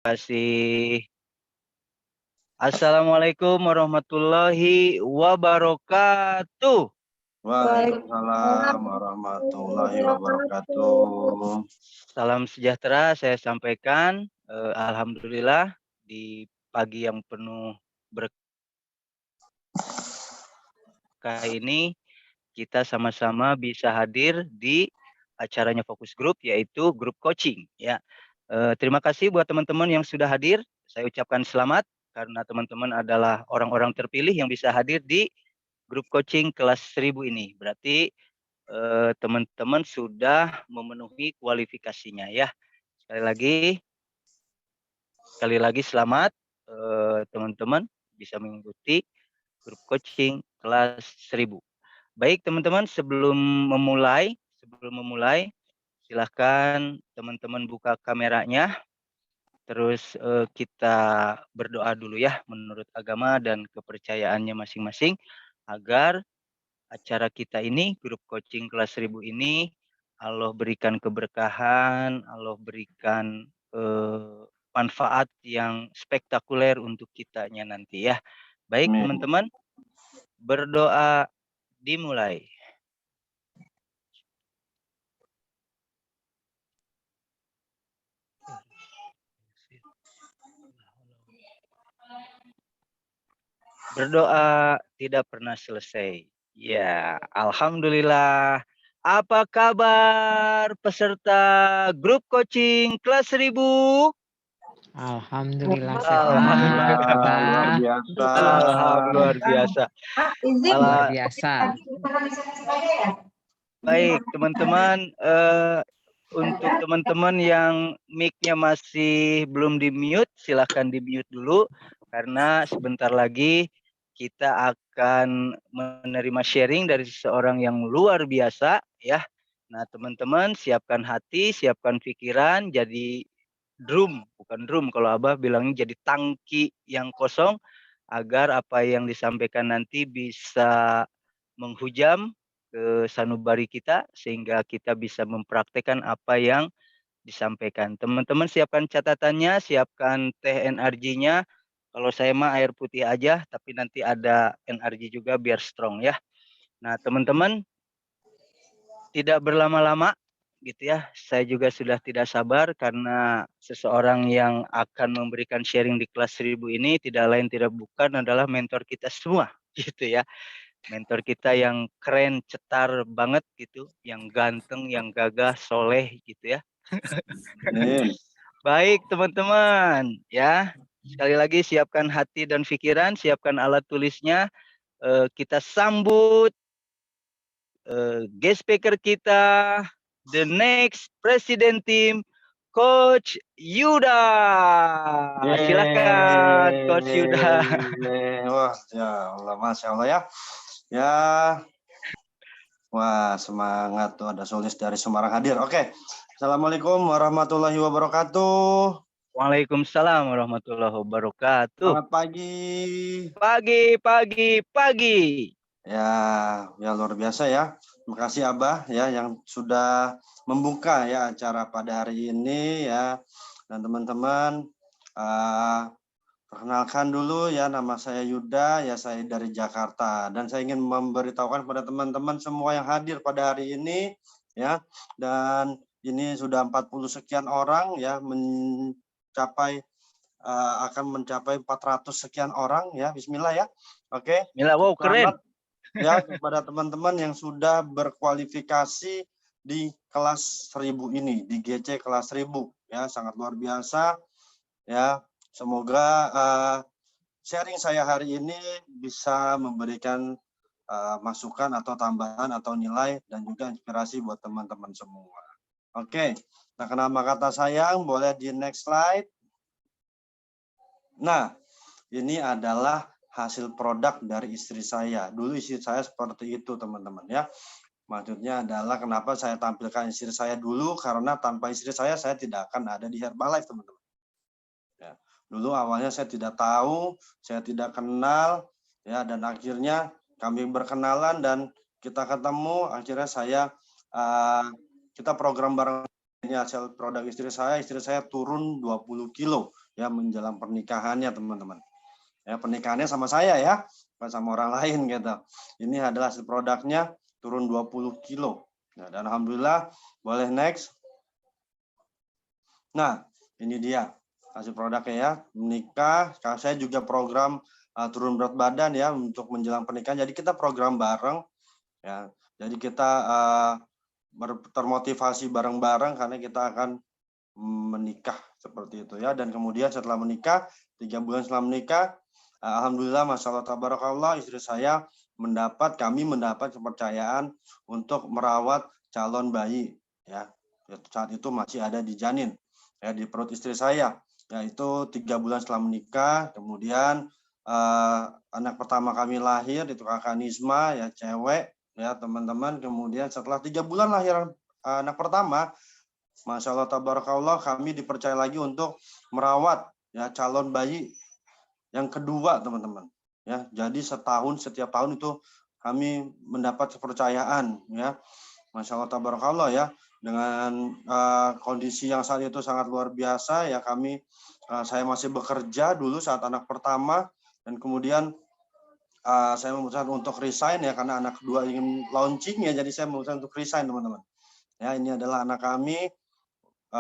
Kasih. Assalamualaikum warahmatullahi wabarakatuh. Waalaikumsalam warahmatullahi wabarakatuh. Salam sejahtera saya sampaikan. Alhamdulillah di pagi yang penuh berkah ini kita sama-sama bisa hadir di acaranya Fokus Group, yaitu grup coaching. Ya, terima kasih buat teman-teman yang sudah hadir. Saya ucapkan selamat karena teman-teman adalah orang-orang terpilih yang bisa hadir di grup coaching kelas 1000 ini. Berarti teman-teman sudah memenuhi kualifikasinya ya. Sekali lagi selamat teman-teman bisa mengikuti grup coaching kelas 1000. Baik teman-teman, sebelum memulai, silahkan teman-teman buka kameranya. Terus kita berdoa dulu ya menurut agama dan kepercayaannya masing-masing agar acara kita ini, grup coaching kelas 1000 ini, Allah berikan keberkahan, Allah berikan manfaat yang spektakuler untuk kitanya nanti ya. Baik teman-teman, berdoa dimulai. Berdoa tidak pernah selesai. Ya, alhamdulillah. Apa kabar peserta grup coaching kelas 1000? Alhamdulillah Luar biasa. Luar biasa. Luar biasa. Baik, teman-teman, untuk teman-teman yang mic-nya masih belum di-mute, silahkan di-mute dulu karena sebentar lagi kita akan menerima sharing dari seseorang yang luar biasa ya. Nah, teman-teman siapkan hati, siapkan pikiran, jadi bukan drum kalau Abah bilangnya jadi tangki yang kosong agar apa yang disampaikan nanti bisa menghujam ke sanubari kita sehingga kita bisa mempraktekkan apa yang disampaikan. Teman-teman siapkan catatannya, siapkan teh NRG-nya. Kalau saya mah air putih aja, tapi nanti ada NRG juga biar strong ya. Nah, teman-teman tidak berlama-lama gitu ya. Saya juga sudah tidak sabar karena seseorang yang akan memberikan sharing di kelas 1000 ini tidak lain tidak bukan adalah mentor kita semua gitu ya. Mentor kita yang keren, cetar banget gitu, yang ganteng, yang gagah, soleh gitu ya. Baik teman-teman ya. Sekali lagi siapkan hati dan pikiran, siapkan alat tulisnya. Kita sambut guest speaker kita, the next president team, Coach Yuda. Silakan Coach Yuda. Wah, ya Allah, Masya Allah ya. Ya, wah semangat tuh ada Solis dari Semarang hadir. Oke, Assalamualaikum warahmatullahi wabarakatuh. Waalaikumsalam warahmatullahi wabarakatuh. Selamat pagi. Pagi. Ya luar biasa ya. Terima kasih Abah ya yang sudah membuka ya acara pada hari ini ya. Dan teman-teman perkenalkan dulu ya, nama saya Yuda ya, saya dari Jakarta dan saya ingin memberitahukan kepada teman-teman semua yang hadir pada hari ini ya, dan ini sudah 40 sekian orang ya, akan mencapai 400 sekian orang ya. Bismillah ya. Oke. Bismillah, wow keren. Ya kepada teman-teman yang sudah berkualifikasi di kelas 1000 ini, di GC kelas 1000 ya, sangat luar biasa ya. Semoga sharing saya hari ini bisa memberikan masukan atau tambahan atau nilai dan juga inspirasi buat teman-teman semua. Oke, nah kenapa kata sayang boleh di next slide. Nah, ini adalah hasil produk dari istri saya. Dulu istri saya seperti itu teman-teman ya. Maksudnya adalah kenapa saya tampilkan istri saya dulu, karena tanpa istri saya tidak akan ada di Herbalife teman-teman. Ya. Dulu awalnya saya tidak tahu, saya tidak kenal, ya, dan akhirnya kami berkenalan dan kita ketemu. Akhirnya kita program bareng ini hasil produk istri saya turun 20 kilo ya menjelang pernikahannya teman-teman. Ya, pernikahannya sama saya ya, bukan sama orang lain gitu. Ini adalah hasil produknya turun 20 kilo. Nah, dan alhamdulillah, boleh next. Nah, ini dia hasil produknya ya, menikah. Saya juga program turun berat badan ya untuk menjelang pernikahan. Jadi kita program bareng ya. Jadi kita termotivasi bareng-bareng karena kita akan menikah seperti itu ya. Dan kemudian setelah menikah, 3 bulan setelah menikah, alhamdulillah, masya Allah, tabarakallah, istri saya kami mendapat kepercayaan untuk merawat calon bayi ya. Saat itu masih ada di janin ya, di perut istri saya, yaitu 3 bulan setelah menikah. Kemudian anak pertama kami lahir, itu kakak Nisma ya, cewek ya teman-teman. Kemudian setelah 3 bulan lahiran anak pertama, masya Allah tabarakallah, kami dipercaya lagi untuk merawat ya calon bayi yang kedua teman-teman ya. Jadi setiap tahun itu kami mendapat kepercayaan ya, masya Allah tabarakallah ya. Dengan kondisi yang saat itu sangat luar biasa ya, saya masih bekerja dulu saat anak pertama, dan kemudian saya memutuskan untuk resign ya karena anak kedua ingin launching ya, jadi saya memutuskan untuk resign teman-teman ya. Ini adalah anak kami,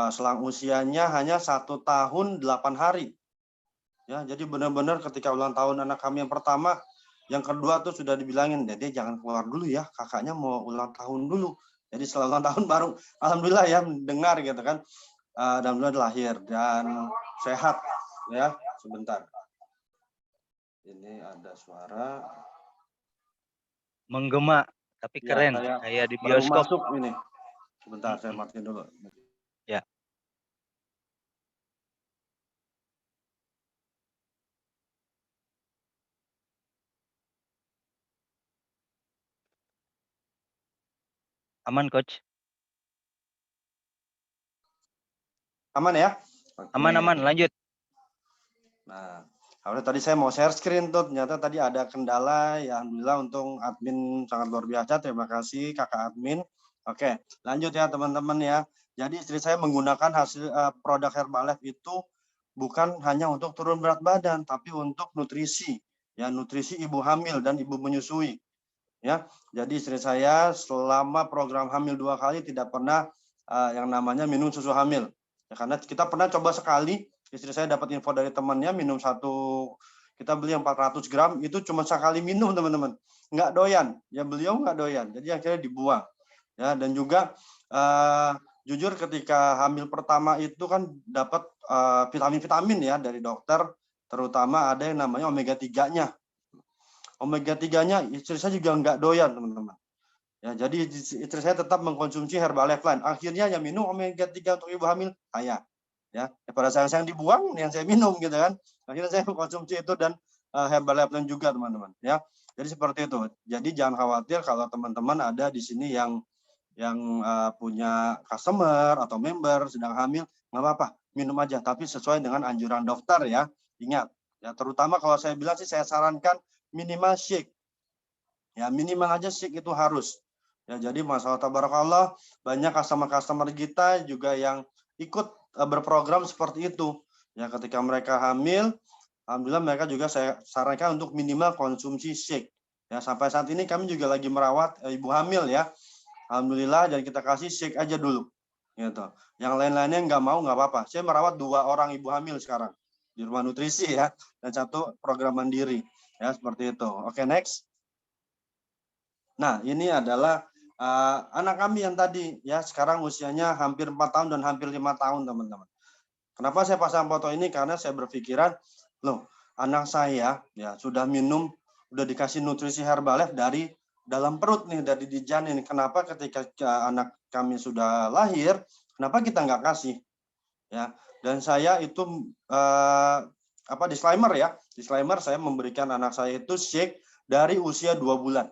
selang usianya hanya 1 tahun 8 hari ya. Jadi benar-benar ketika ulang tahun anak kami yang pertama, yang kedua tuh sudah dibilangin, Dede jangan keluar dulu ya, kakaknya mau ulang tahun dulu. Jadi setelah ulang tahun baru alhamdulillah ya mendengar gitu kan, dan alhamdulillah lahir dan sehat ya. Sebentar, ini ada suara Menggema, tapi ya, keren, kayak di baru bioskop. masuk ini. Sebentar, saya matiin dulu. Ya. Aman, Coach? Aman ya? Oke. Aman, lanjut. Nah, tadi saya mau share screen tuh, ternyata tadi ada kendala ya. Alhamdulillah untung admin sangat luar biasa. Terima kasih kakak admin. Oke, lanjut ya teman-teman ya. Jadi istri saya menggunakan hasil produk Herbalife itu bukan hanya untuk turun berat badan, tapi untuk nutrisi ya, nutrisi ibu hamil dan ibu menyusui ya. Jadi istri saya selama program hamil 2 kali tidak pernah yang namanya minum susu hamil ya, karena kita pernah coba sekali. Istri saya dapat info dari temannya, minum kita beli yang 400 gram, itu cuma sekali minum teman-teman, nggak doyan ya, beliau nggak doyan, jadi akhirnya dibuang ya. Dan juga jujur ketika hamil pertama itu kan dapat vitamin-vitamin ya dari dokter, terutama ada yang namanya omega 3-nya. Omega 3-nya istri saya juga nggak doyan teman-teman ya. Jadi istri saya tetap mengkonsumsi Herbalife Line. Akhirnya yang minum omega 3 untuk ibu hamil saya ya. Pada saat yang dibuang yang saya minum gitu kan. Akhirnya saya mengkonsumsi itu dan Herbalife Line juga teman-teman ya. Jadi seperti itu. Jadi jangan khawatir kalau teman-teman ada di sini yang punya customer atau member sedang hamil, nggak apa-apa, minum aja, tapi sesuai dengan anjuran dokter ya. Ingat ya, terutama kalau saya bilang sih, saya sarankan minimal shake ya, minimal aja shake itu harus ya. Jadi masalah tabarakallah, banyak customer kita juga yang ikut berprogram seperti itu ya. Ketika mereka hamil, alhamdulillah mereka juga saya sarankan untuk minimal konsumsi shake ya. Sampai saat ini kami juga lagi merawat ibu hamil ya, alhamdulillah, dan kita kasih shake aja dulu gitu. Yang lain-lainnya nggak mau, nggak apa-apa. Saya merawat 2 orang ibu hamil sekarang di rumah nutrisi ya, dan 1 program mandiri ya, seperti itu. Oke, next. Nah, ini adalah anak kami yang tadi ya, sekarang usianya hampir 4 tahun dan hampir 5 tahun teman-teman. Kenapa saya pasang foto ini? Karena saya berpikiran, loh, anak saya ya sudah udah dikasih nutrisi Herbalife dari dalam perut nih, dari di janin. Kenapa ketika anak kami sudah lahir, kenapa kita nggak kasih ya? Dan saya itu disclaimer ya, saya memberikan anak saya itu shake dari usia 2 bulan.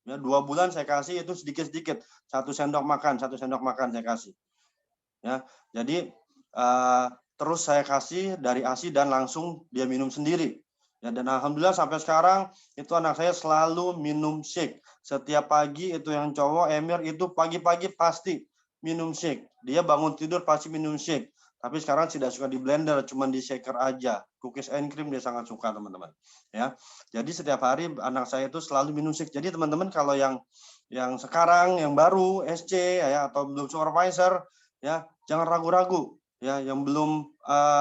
Ya, 2 bulan saya kasih itu sedikit-sedikit, 1 sendok makan saya kasih. Ya, jadi terus saya kasih dari ASI dan langsung dia minum sendiri. Ya, dan alhamdulillah sampai sekarang itu anak saya selalu minum shake. Setiap pagi itu yang cowok Emir itu pagi-pagi pasti minum shake. Dia bangun tidur pasti minum shake. Tapi sekarang tidak suka di blender, cuma di shaker aja. Cookies and cream dia sangat suka, teman-teman. Ya, jadi setiap hari anak saya itu selalu minum shake. Jadi teman-teman kalau yang sekarang yang baru SC ya atau belum supervisor ya jangan ragu-ragu ya, yang belum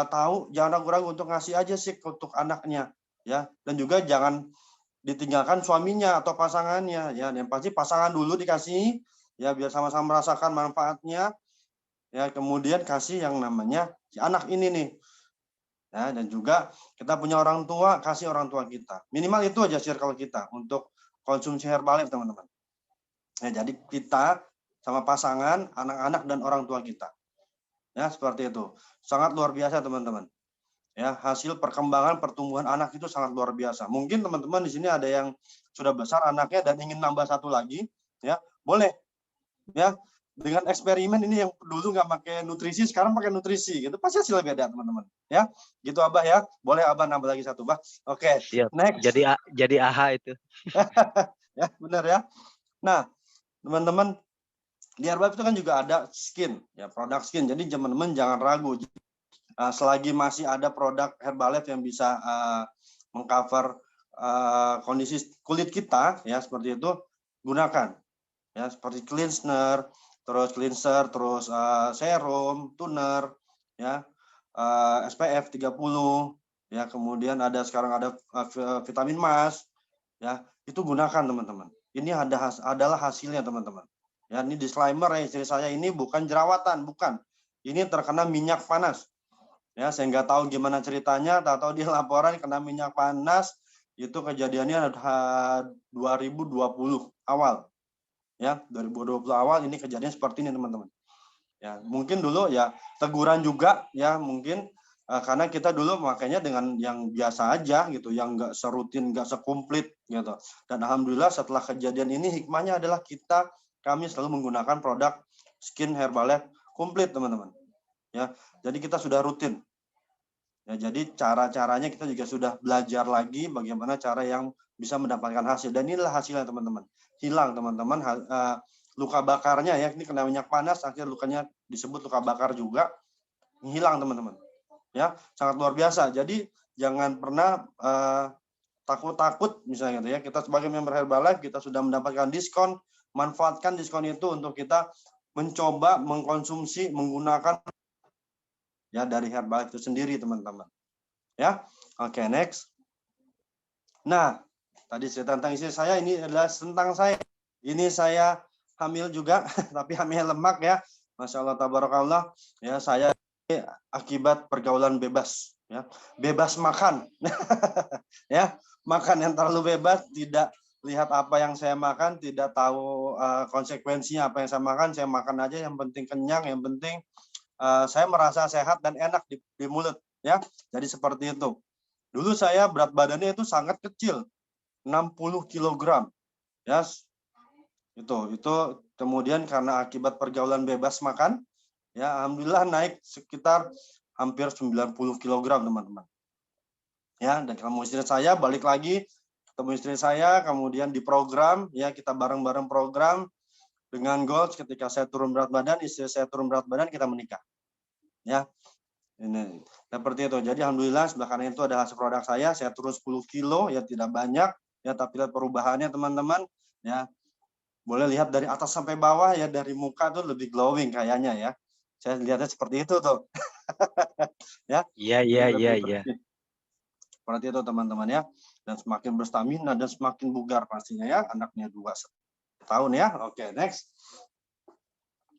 tahu jangan ragu-ragu untuk ngasih aja shake untuk anaknya ya, dan juga jangan ditinggalkan suaminya atau pasangannya ya, yang pasti pasangan dulu dikasih ya biar sama-sama merasakan manfaatnya ya, kemudian kasih yang namanya si anak ini nih ya, dan juga kita punya orang tua, kasih orang tua kita minimal itu aja circle kita untuk konsumsi Herbalife, teman-teman ya. Jadi kita sama pasangan, anak-anak dan orang tua kita ya, seperti itu. Sangat luar biasa, teman-teman ya, hasil perkembangan pertumbuhan anak itu sangat luar biasa. Mungkin teman-teman di sini ada yang sudah besar anaknya dan ingin nambah satu lagi ya, boleh ya, dengan eksperimen ini yang dulu nggak pakai nutrisi sekarang pakai nutrisi gitu, pasti hasilnya beda, teman-teman ya. Gitu Abah ya, boleh Abah nambah lagi satu, Bah. Oke, Siap. next. Jadi AHA itu. Ya benar ya. Nah teman-teman, di Herbalife itu kan juga ada skin ya, produk skin. Jadi teman-teman jangan ragu, selagi masih ada produk Herbalife yang bisa mengcover kondisi kulit kita ya, seperti itu gunakan ya, seperti cleanser, terus serum, toner ya, SPF 30 ya, kemudian ada sekarang ada vitamin mas ya, itu gunakan, teman-teman. Ini adalah hasilnya, teman-teman ya. Ini disclaimer ya, istri saya ini bukan jerawatan, bukan, ini terkena minyak panas ya. Saya nggak tahu gimana ceritanya, tahu dia laporan kena minyak panas, itu kejadiannya 2020 awal ya, 2020 awal ini kejadian seperti ini, teman-teman ya. Mungkin dulu ya teguran juga ya, mungkin karena kita dulu makanya dengan yang biasa aja gitu, yang nggak serutin, nggak sekumplit gitu. Dan alhamdulillah setelah kejadian ini hikmahnya adalah kami selalu menggunakan produk skin Herbalife komplit, teman-teman ya. Jadi kita sudah rutin ya, jadi cara-caranya kita juga sudah belajar lagi bagaimana cara yang bisa mendapatkan hasil, dan inilah hasilnya, teman-teman. Hilang, teman-teman, luka bakarnya ya, ini kena minyak panas akhirnya lukanya disebut luka bakar juga, hilang, teman-teman ya, sangat luar biasa. Jadi jangan pernah takut-takut misalnya gitu ya, kita sebagai member Herbalife kita sudah mendapatkan diskon, manfaatkan diskon itu untuk kita mencoba mengkonsumsi menggunakan ya dari Herbalife itu sendiri, teman-teman ya. Oke, next. Nah tadi cerita tentang istri saya, ini adalah tentang saya. Ini saya hamil juga tapi hamil lemak ya, Masya Allah tabarakallah ya. Saya akibat pergaulan bebas ya, bebas makan ya, makan yang terlalu bebas, tidak lihat apa yang saya makan, tidak tahu konsekuensinya apa yang saya makan aja, yang penting kenyang, yang penting saya merasa sehat dan enak di mulut ya. Jadi seperti itu. Dulu saya berat badannya itu sangat kecil, 60 kg ya. Itu kemudian karena akibat pergaulan bebas makan ya, alhamdulillah naik sekitar hampir 90 kg, teman-teman ya. Dan ketemu istri saya, balik lagi ketemu istri saya, kemudian di program ya, kita bareng-bareng program dengan goals. Ketika saya turun berat badan, istri saya turun berat badan, kita menikah ya. Ini seperti itu. Jadi alhamdulillah sebelah kanan itu ada hasil produk saya turun 10 kilo ya, tidak banyak ya, tapi lihat perubahannya, teman-teman ya. Boleh lihat dari atas sampai bawah ya, dari muka tuh lebih glowing kayaknya ya. Saya lihatnya seperti itu tuh. Ya. Iya. Seperti itu, teman-teman ya. Dan semakin berstamina dan semakin bugar pastinya ya. Anaknya 2 tahun ya. Oke, next.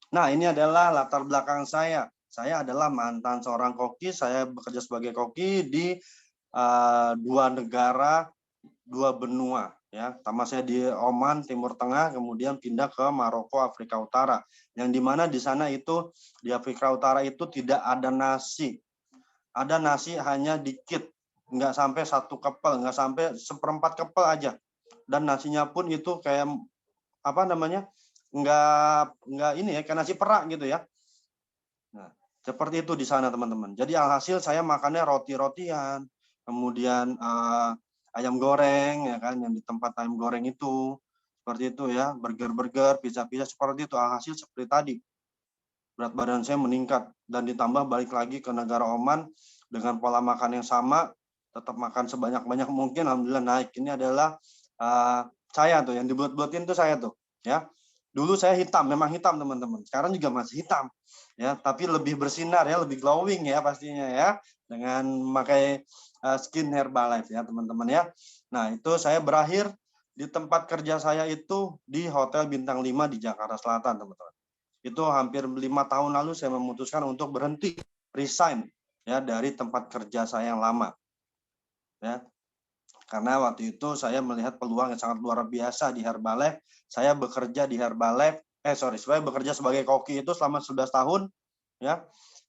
Nah, ini adalah latar belakang saya. Saya adalah mantan seorang koki. Saya bekerja sebagai koki di 2 negara, 2 benua ya. Pertama saya di Oman, Timur Tengah, kemudian pindah ke Maroko, Afrika Utara. Yang dimana di sana itu, di Afrika Utara itu tidak ada nasi. Ada nasi hanya dikit, nggak sampai 1 kepel, nggak sampai 1/4 kepel aja. Dan nasinya pun itu kayak apa namanya, nggak ini ya, kayak nasi perak gitu ya. Nah, seperti itu di sana, teman-teman. Jadi alhasil saya makannya roti-rotian, kemudian ayam goreng ya kan, yang di tempat ayam goreng itu seperti itu ya, burger-burger, pizza-pizza, seperti itu. Alhasil seperti tadi berat badan saya meningkat, dan ditambah balik lagi ke negara Oman dengan pola makan yang sama, tetap makan sebanyak-banyak mungkin, alhamdulillah naik. Ini adalah saya tuh yang dibuat-buatin tuh saya tuh, ya. Dulu saya hitam, memang hitam teman-teman. Sekarang juga masih hitam, ya, tapi lebih bersinar ya, lebih glowing ya pastinya ya, dengan memakai skin Herbalife ya teman-teman ya. Nah itu saya berakhir di tempat kerja saya itu di Hotel Bintang 5 di Jakarta Selatan teman-teman. Itu hampir 5 tahun lalu saya memutuskan untuk berhenti, resign ya dari tempat kerja saya yang lama. Ya. Karena waktu itu saya melihat peluang yang sangat luar biasa di Herbalife. Saya bekerja di Herbalife, saya bekerja sebagai koki itu selama 11 tahun ya.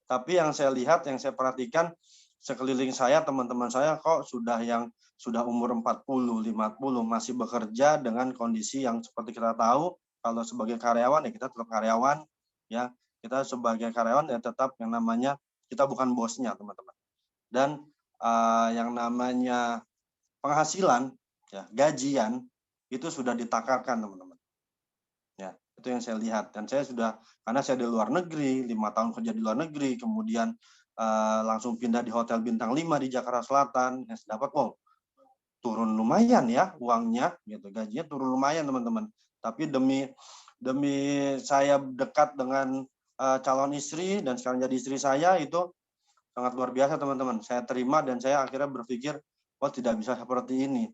Tapi yang saya lihat, yang saya perhatikan sekeliling saya, teman-teman saya kok sudah umur 40, 50 masih bekerja dengan kondisi yang seperti kita tahu. Kalau sebagai karyawan ya kita tetap karyawan ya. Kita sebagai karyawan ya tetap yang namanya kita bukan bosnya, teman-teman. Dan yang namanya penghasilan ya, gajian itu sudah ditakarkan, teman-teman. Ya, itu yang saya lihat. Dan saya sudah, karena saya di luar negeri, 5 tahun kerja di luar negeri, kemudian langsung pindah di Hotel Bintang 5 di Jakarta Selatan, ya, dapat turun lumayan ya uangnya gitu, gajinya turun lumayan teman-teman. Tapi demi saya dekat dengan calon istri dan sekarang jadi istri saya, itu sangat luar biasa teman-teman. Saya terima dan saya akhirnya berpikir, tidak bisa seperti ini.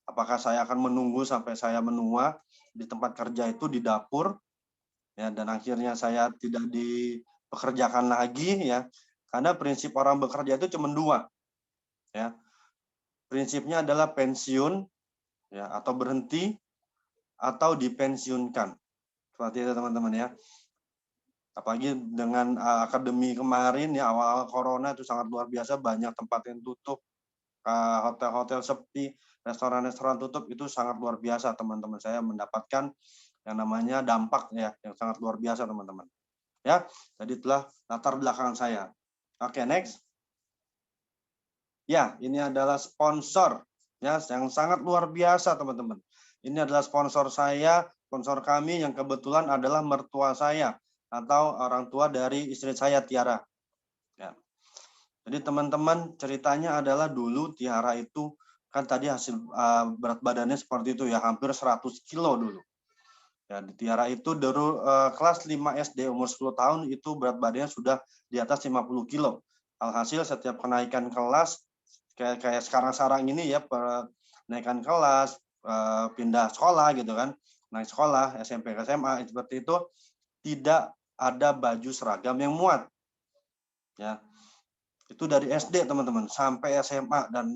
Apakah saya akan menunggu sampai saya menua di tempat kerja itu di dapur ya, dan akhirnya saya tidak dipekerjakan lagi ya. Karena prinsip orang bekerja itu cuma 2 ya. Prinsipnya adalah pensiun ya, atau berhenti atau dipensiunkan. Seperti itu teman-teman ya. Apalagi dengan akademi kemarin ya, awal corona itu sangat luar biasa, banyak tempat yang tutup, hotel-hotel sepi, restoran-restoran tutup, itu sangat luar biasa teman-teman. Saya mendapatkan yang namanya dampak ya yang sangat luar biasa teman-teman. Ya, jadi itulah latar belakang saya. Oke, next. Ya, ini adalah sponsor ya yang sangat luar biasa teman-teman. Ini adalah sponsor saya, sponsor kami yang kebetulan adalah mertua saya atau orang tua dari istri saya, Tiara. Ya. Jadi teman-teman, ceritanya adalah dulu Tiara itu kan tadi hasil berat badannya seperti itu ya, hampir 100 kilo dulu. Ya, di Tiara itu dulu kelas 5 SD umur 10 tahun itu berat badannya sudah di atas 50 kilo. Alhasil setiap kenaikan kelas kayak sekarang ini ya, kenaikan kelas, pindah sekolah gitu kan, naik sekolah SMP ke SMA seperti itu, tidak ada baju seragam yang muat. Ya. Itu dari SD teman-teman sampai SMA, dan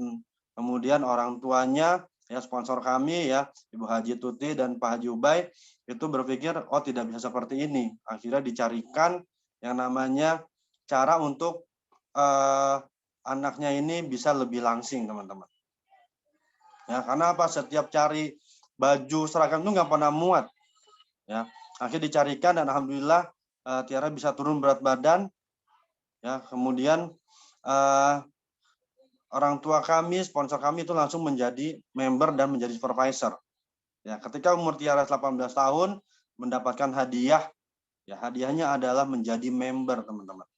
kemudian orang tuanya ya, sponsor kami ya, Ibu Haji Tuti dan Pak Haji Ubay itu berpikir tidak bisa seperti ini. Akhirnya dicarikan yang namanya cara untuk anaknya ini bisa lebih langsing teman-teman. Ya, karena apa? Setiap cari baju seragam itu nggak pernah muat. Ya, akhirnya dicarikan dan alhamdulillah Tiara bisa turun berat badan. Ya, kemudian orang tua kami, sponsor kami itu langsung menjadi member dan menjadi supervisor. Ya, ketika umur Tiara 18 tahun mendapatkan hadiah, ya hadiahnya adalah menjadi member teman-teman.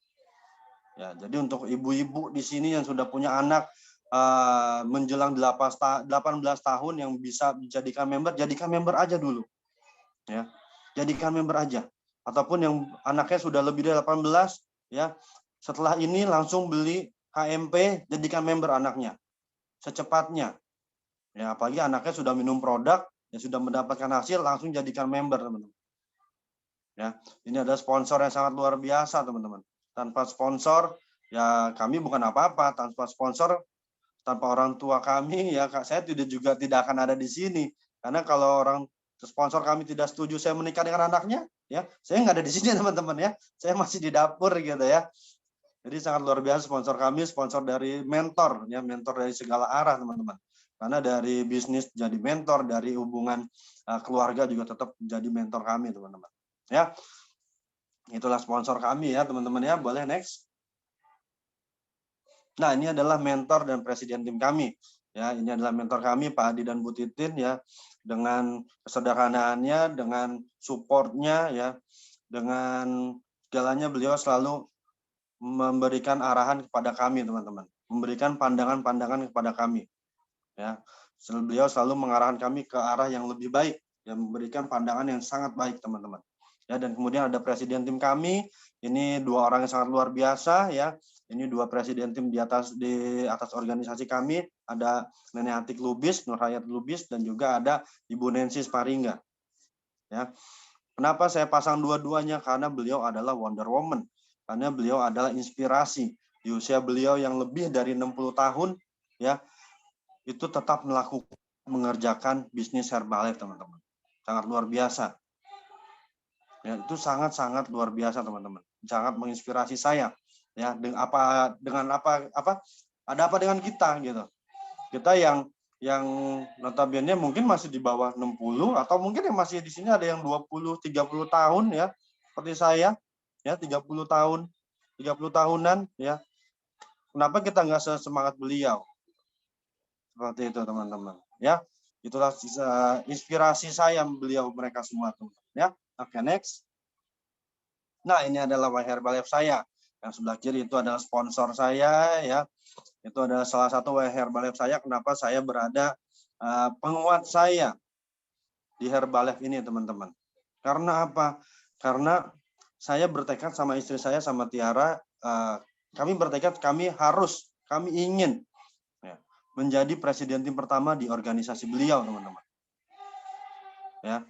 Ya, jadi untuk ibu-ibu di sini yang sudah punya anak menjelang 18 tahun yang bisa dijadikan member, jadikan member aja dulu. Ya, jadikan member aja. Ataupun yang anaknya sudah lebih dari 18, ya, setelah ini langsung beli HMP, jadikan member anaknya secepatnya. Ya, apalagi anaknya sudah minum produk, ya sudah mendapatkan hasil, langsung jadikan member teman-teman. Ya, ini adalah sponsor yang sangat luar biasa teman-teman. Tanpa sponsor ya kami bukan apa-apa. Tanpa sponsor, tanpa orang tua kami ya saya tidak akan ada di sini. Karena kalau orang sponsor kami tidak setuju saya menikah dengan anaknya, ya saya nggak ada di sini teman-teman ya. Saya masih di dapur gitu ya. Jadi sangat luar biasa sponsor kami, sponsor dari mentor ya, mentor dari segala arah teman-teman. Karena dari bisnis jadi mentor, dari hubungan keluarga juga tetap jadi mentor kami teman-teman. Ya, itulah sponsor kami ya teman-teman ya. Boleh next. Nah, ini adalah mentor dan presiden tim kami. Ya, ini adalah mentor kami Pak Adi dan Bu Titin ya, dengan kesederhanaannya, dengan supportnya ya, dengan segalanya beliau selalu memberikan arahan kepada kami, teman-teman, memberikan pandangan-pandangan kepada kami, ya. Beliau selalu mengarahkan kami ke arah yang lebih baik, yang memberikan pandangan yang sangat baik, teman-teman. Ya, dan kemudian ada presiden tim kami, ini 2 orang yang sangat luar biasa, ya. Ini 2 presiden tim di atas organisasi kami, ada Nenek Atik Lubis, Nur Hayat Lubis, dan juga ada Ibu Nancy Sparingga. Ya. Kenapa saya pasang dua-duanya? Karena beliau adalah Wonder Woman, karena beliau adalah inspirasi. Di usia beliau yang lebih dari 60 tahun, ya, itu tetap mengerjakan bisnis Herbalife, teman-teman. Sangat luar biasa. Ya, itu sangat-sangat luar biasa, teman-teman. Sangat menginspirasi saya. Ya, dengan apa ada apa dengan kita gitu. Kita yang notabene mungkin masih di bawah 60, atau mungkin yang masih di sini ada yang 20, 30 tahun, ya. Seperti saya, ya, 30 tahun, 30 tahunan, ya. Kenapa kita nggak sesemangat beliau? Seperti itu, teman-teman. Ya, itulah inspirasi saya beliau, mereka semua, teman-teman. Ya, oke, next. Nah, ini adalah Herbalife saya. Yang sebelah kiri itu adalah sponsor saya, ya. Itu adalah salah satu Herbalife saya. Kenapa saya berada penguat saya di Herbalife ini, teman-teman. Karena apa? Karena saya bertekad sama istri saya, sama Tiara, kami bertekad, kami ingin, ya, menjadi presiden tim pertama di organisasi beliau, teman-teman. Ya,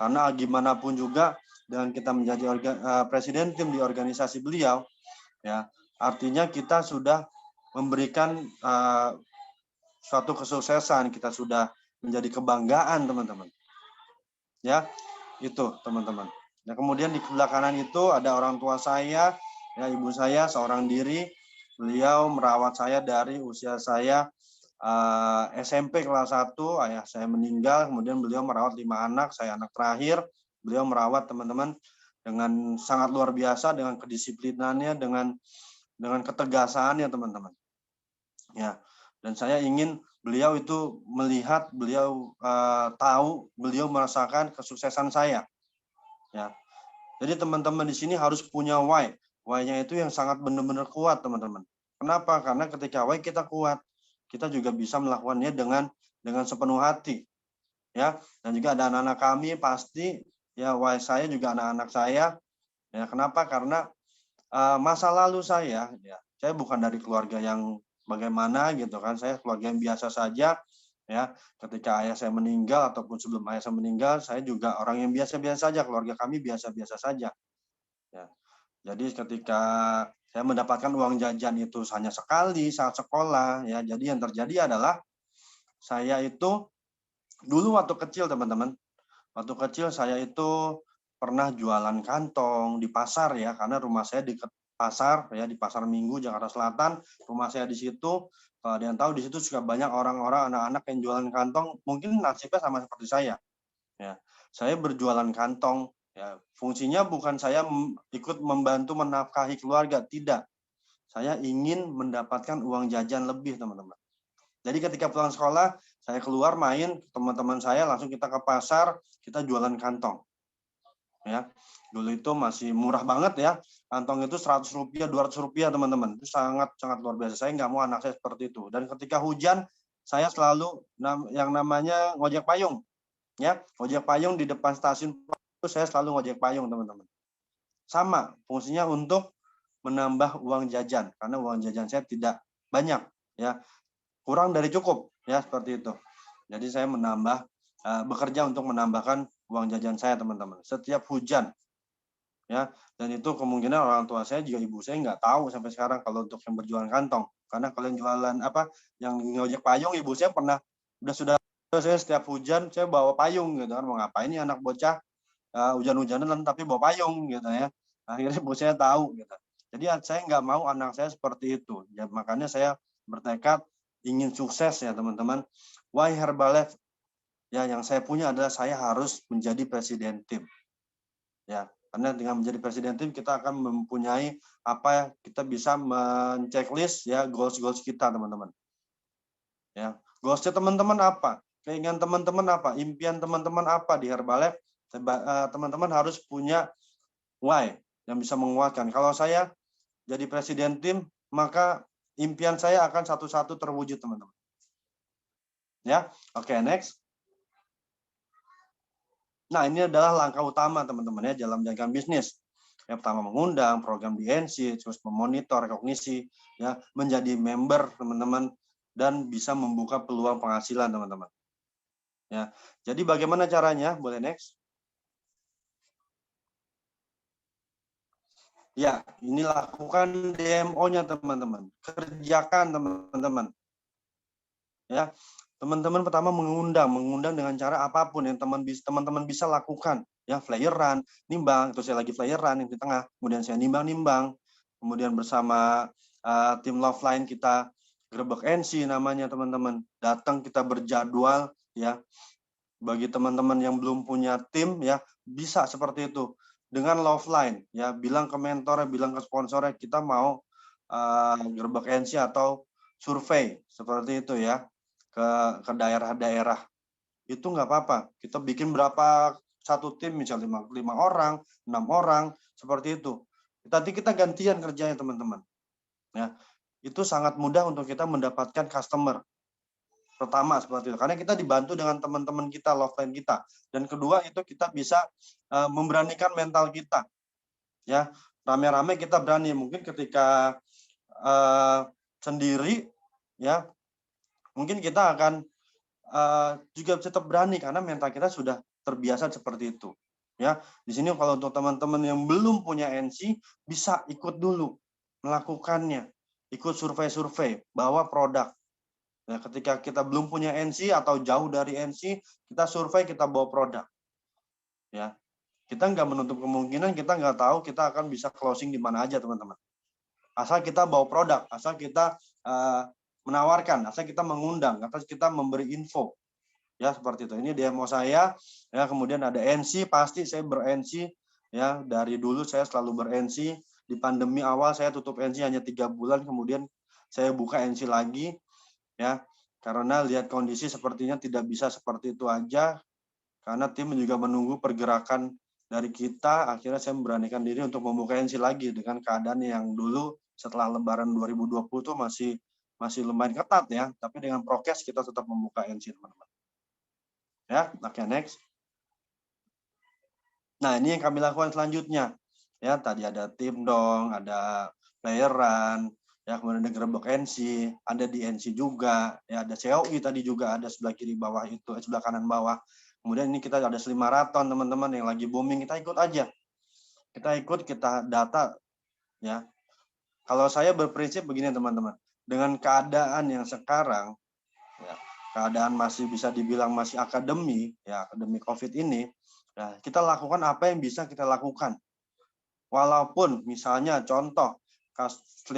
karena gimana pun juga dengan kita menjadi presiden tim di organisasi beliau, ya, artinya kita sudah memberikan suatu kesuksesan, kita sudah menjadi kebanggaan, teman-teman. Ya, itu, teman-teman. Nah, kemudian di sebelah kanan itu ada orang tua saya, ya, ibu saya seorang diri. Beliau merawat saya dari usia saya SMP kelas 1, ayah saya meninggal, kemudian beliau merawat 5 anak, saya anak terakhir. Beliau merawat, teman-teman, dengan sangat luar biasa, dengan kedisiplinannya, dengan ketegasannya, teman-teman. Ya, dan saya ingin beliau itu melihat, beliau tahu, beliau merasakan kesuksesan saya. Ya. Jadi teman-teman di sini harus punya why. Why-nya itu yang sangat benar-benar kuat, teman-teman. Kenapa? Karena ketika why kita kuat, kita juga bisa melakukannya dengan sepenuh hati. Ya, dan juga ada anak-anak kami pasti, ya, why saya juga anak-anak saya. Ya, kenapa? Karena masa lalu saya, ya, saya bukan dari keluarga yang bagaimana gitu kan, saya keluarga yang biasa saja, ya. Ketika ayah saya meninggal ataupun sebelum ayah saya meninggal, saya juga orang yang biasa-biasa saja, keluarga kami biasa-biasa saja. Ya. Jadi ketika saya mendapatkan uang jajan itu hanya sekali saat sekolah, ya. Jadi yang terjadi adalah saya itu dulu waktu kecil, teman-teman. Waktu kecil saya itu pernah jualan kantong di pasar, ya, karena rumah saya di pasar, ya, di Pasar Minggu Jakarta Selatan. Rumah saya di situ. Kalau ada yang tahu, di situ juga banyak orang-orang, anak-anak yang jualan kantong, mungkin nasibnya sama seperti saya. Ya, saya berjualan kantong. Ya, fungsinya bukan saya ikut membantu menafkahi keluarga, tidak. Saya ingin mendapatkan uang jajan lebih, teman-teman. Jadi ketika pulang sekolah, saya keluar main, teman-teman saya langsung kita ke pasar, kita jualan kantong. Ya, dulu itu masih murah banget, ya. Kantong itu Rp100, Rp200, teman-teman. Itu sangat luar biasa. Saya nggak mau anak saya seperti itu. Dan ketika hujan, saya selalu yang namanya ngojek payung. Ya, ngojek payung di depan stasiun itu saya selalu ngojek payung, teman-teman. Sama, fungsinya untuk menambah uang jajan, karena uang jajan saya tidak banyak, ya. Kurang dari cukup, ya, seperti itu. Jadi saya bekerja untuk menambahkan uang jajan saya, teman-teman. Setiap hujan, ya, dan itu kemungkinan orang tua saya juga, ibu saya nggak tahu sampai sekarang kalau untuk yang berjualan kantong. Karena kalian jualan yang ngojek payung, ibu saya pernah sudah saya setiap hujan saya bawa payung gitu kan, mau ngapain nih anak bocah hujan-hujanan tapi bawa payung gitu, ya. Akhirnya ibu saya tahu gitu. Jadi saya nggak mau anak saya seperti itu. Ya, makanya saya bertekad ingin sukses, ya, teman-teman. Why Herbalife? Ya, yang saya punya adalah saya harus menjadi presiden tim. Ya, karena dengan menjadi presiden tim kita akan mempunyai kita bisa men-checklist, ya, goals kita, teman-teman. Ya, goalsnya teman-teman apa? Keinginan teman-teman apa? Impian teman-teman apa di Herbalife? Teman-teman harus punya why, yang bisa menguatkan. Kalau saya jadi presiden tim, maka impian saya akan satu-satu terwujud, teman-teman. Ya, oke, next. Nah, ini adalah langkah utama, teman-teman, ya, dalam menjalankan bisnis. Yang pertama mengundang, program DNC, terus memonitor, rekognisi, ya, menjadi member, teman-teman, dan bisa membuka peluang penghasilan, teman-teman. Ya, jadi bagaimana caranya? Boleh next. Ya, ini lakukan DMO-nya, teman-teman. Kerjakan, teman-teman. Ya, teman-teman pertama mengundang dengan cara apapun yang teman-teman bisa lakukan, ya, flyeran, nimbang, itu saya lagi flyeran yang di tengah, kemudian saya nimbang, kemudian bersama tim Love Line kita Grebek NC namanya, teman-teman, datang kita berjadwal, ya. Bagi teman-teman yang belum punya tim, ya, bisa seperti itu dengan Love Line, ya, bilang ke mentornya, bilang ke sponsornya, kita mau Grebek NC atau survei seperti itu, ya, ke daerah-daerah. Itu nggak apa-apa. Kita bikin berapa satu tim, misalnya 5 orang, 6 orang, seperti itu. Nanti kita gantian kerjanya, teman-teman. Ya, itu sangat mudah untuk kita mendapatkan customer. Pertama seperti itu, karena kita dibantu dengan teman-teman kita, love line kita. Dan kedua itu kita bisa memberanikan mental kita. Ya, rame-rame kita berani. Mungkin ketika sendiri, ya, mungkin kita akan juga tetap berani karena mental kita sudah terbiasa seperti itu. Ya, di sini kalau untuk teman-teman yang belum punya NC bisa ikut dulu melakukannya, ikut survei-survei, bawa produk. Ya, ketika kita belum punya NC atau jauh dari NC, kita survei, kita bawa produk. Ya, kita nggak menutup kemungkinan, kita nggak tahu kita akan bisa closing di mana aja, teman-teman. Asal kita bawa produk, asal kita menawarkan, asal kita mengundang, asal kita memberi info. Ya, seperti itu. Ini demo saya, ya, kemudian ada NC, pasti saya ber-NC, ya, dari dulu saya selalu ber-NC. Di pandemi awal saya tutup NC hanya 3 bulan, kemudian saya buka NC lagi, ya, karena lihat kondisi sepertinya tidak bisa seperti itu aja, karena tim juga menunggu pergerakan dari kita. Akhirnya saya memberanikan diri untuk membuka NC lagi dengan keadaan yang dulu setelah Lebaran 2020 itu masih lumayan ketat, ya, tapi dengan prokes kita tetap membuka NC, teman-teman. Ya, oke, next. Nah, ini yang kami lakukan selanjutnya. Ya, tadi ada tim dong, ada playeran, ya, kemudian ada Grebek NC, ada di NC juga, ya, ada COI tadi juga, ada sebelah kiri bawah itu, sebelah kanan bawah. Kemudian ini kita ada maraton, teman-teman, yang lagi booming, kita ikut aja. Kita ikut, kita data, ya. Kalau saya berprinsip begini, teman-teman, dengan keadaan yang sekarang, ya, keadaan masih bisa dibilang masih akademi, ya, akademi COVID ini, ya, kita lakukan apa yang bisa kita lakukan. Walaupun misalnya contoh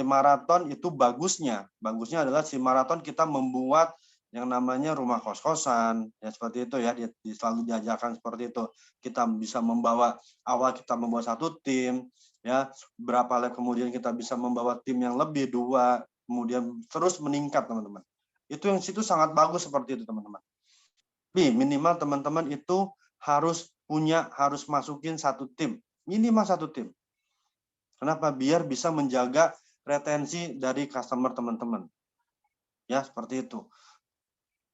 maraton itu bagusnya adalah maraton kita membuat yang namanya rumah kos-kosan, ya, seperti itu, ya, selalu diajarkan seperti itu. Kita bisa membawa, awal kita membawa satu tim, ya, berapa lap kemudian kita bisa membawa tim yang lebih 2, kemudian terus meningkat, teman-teman. Itu yang situ sangat bagus seperti itu, teman-teman. Tapi minimal teman-teman itu harus masukin satu tim, minimal satu tim. Kenapa? Biar bisa menjaga retensi dari customer teman-teman. Ya, seperti itu.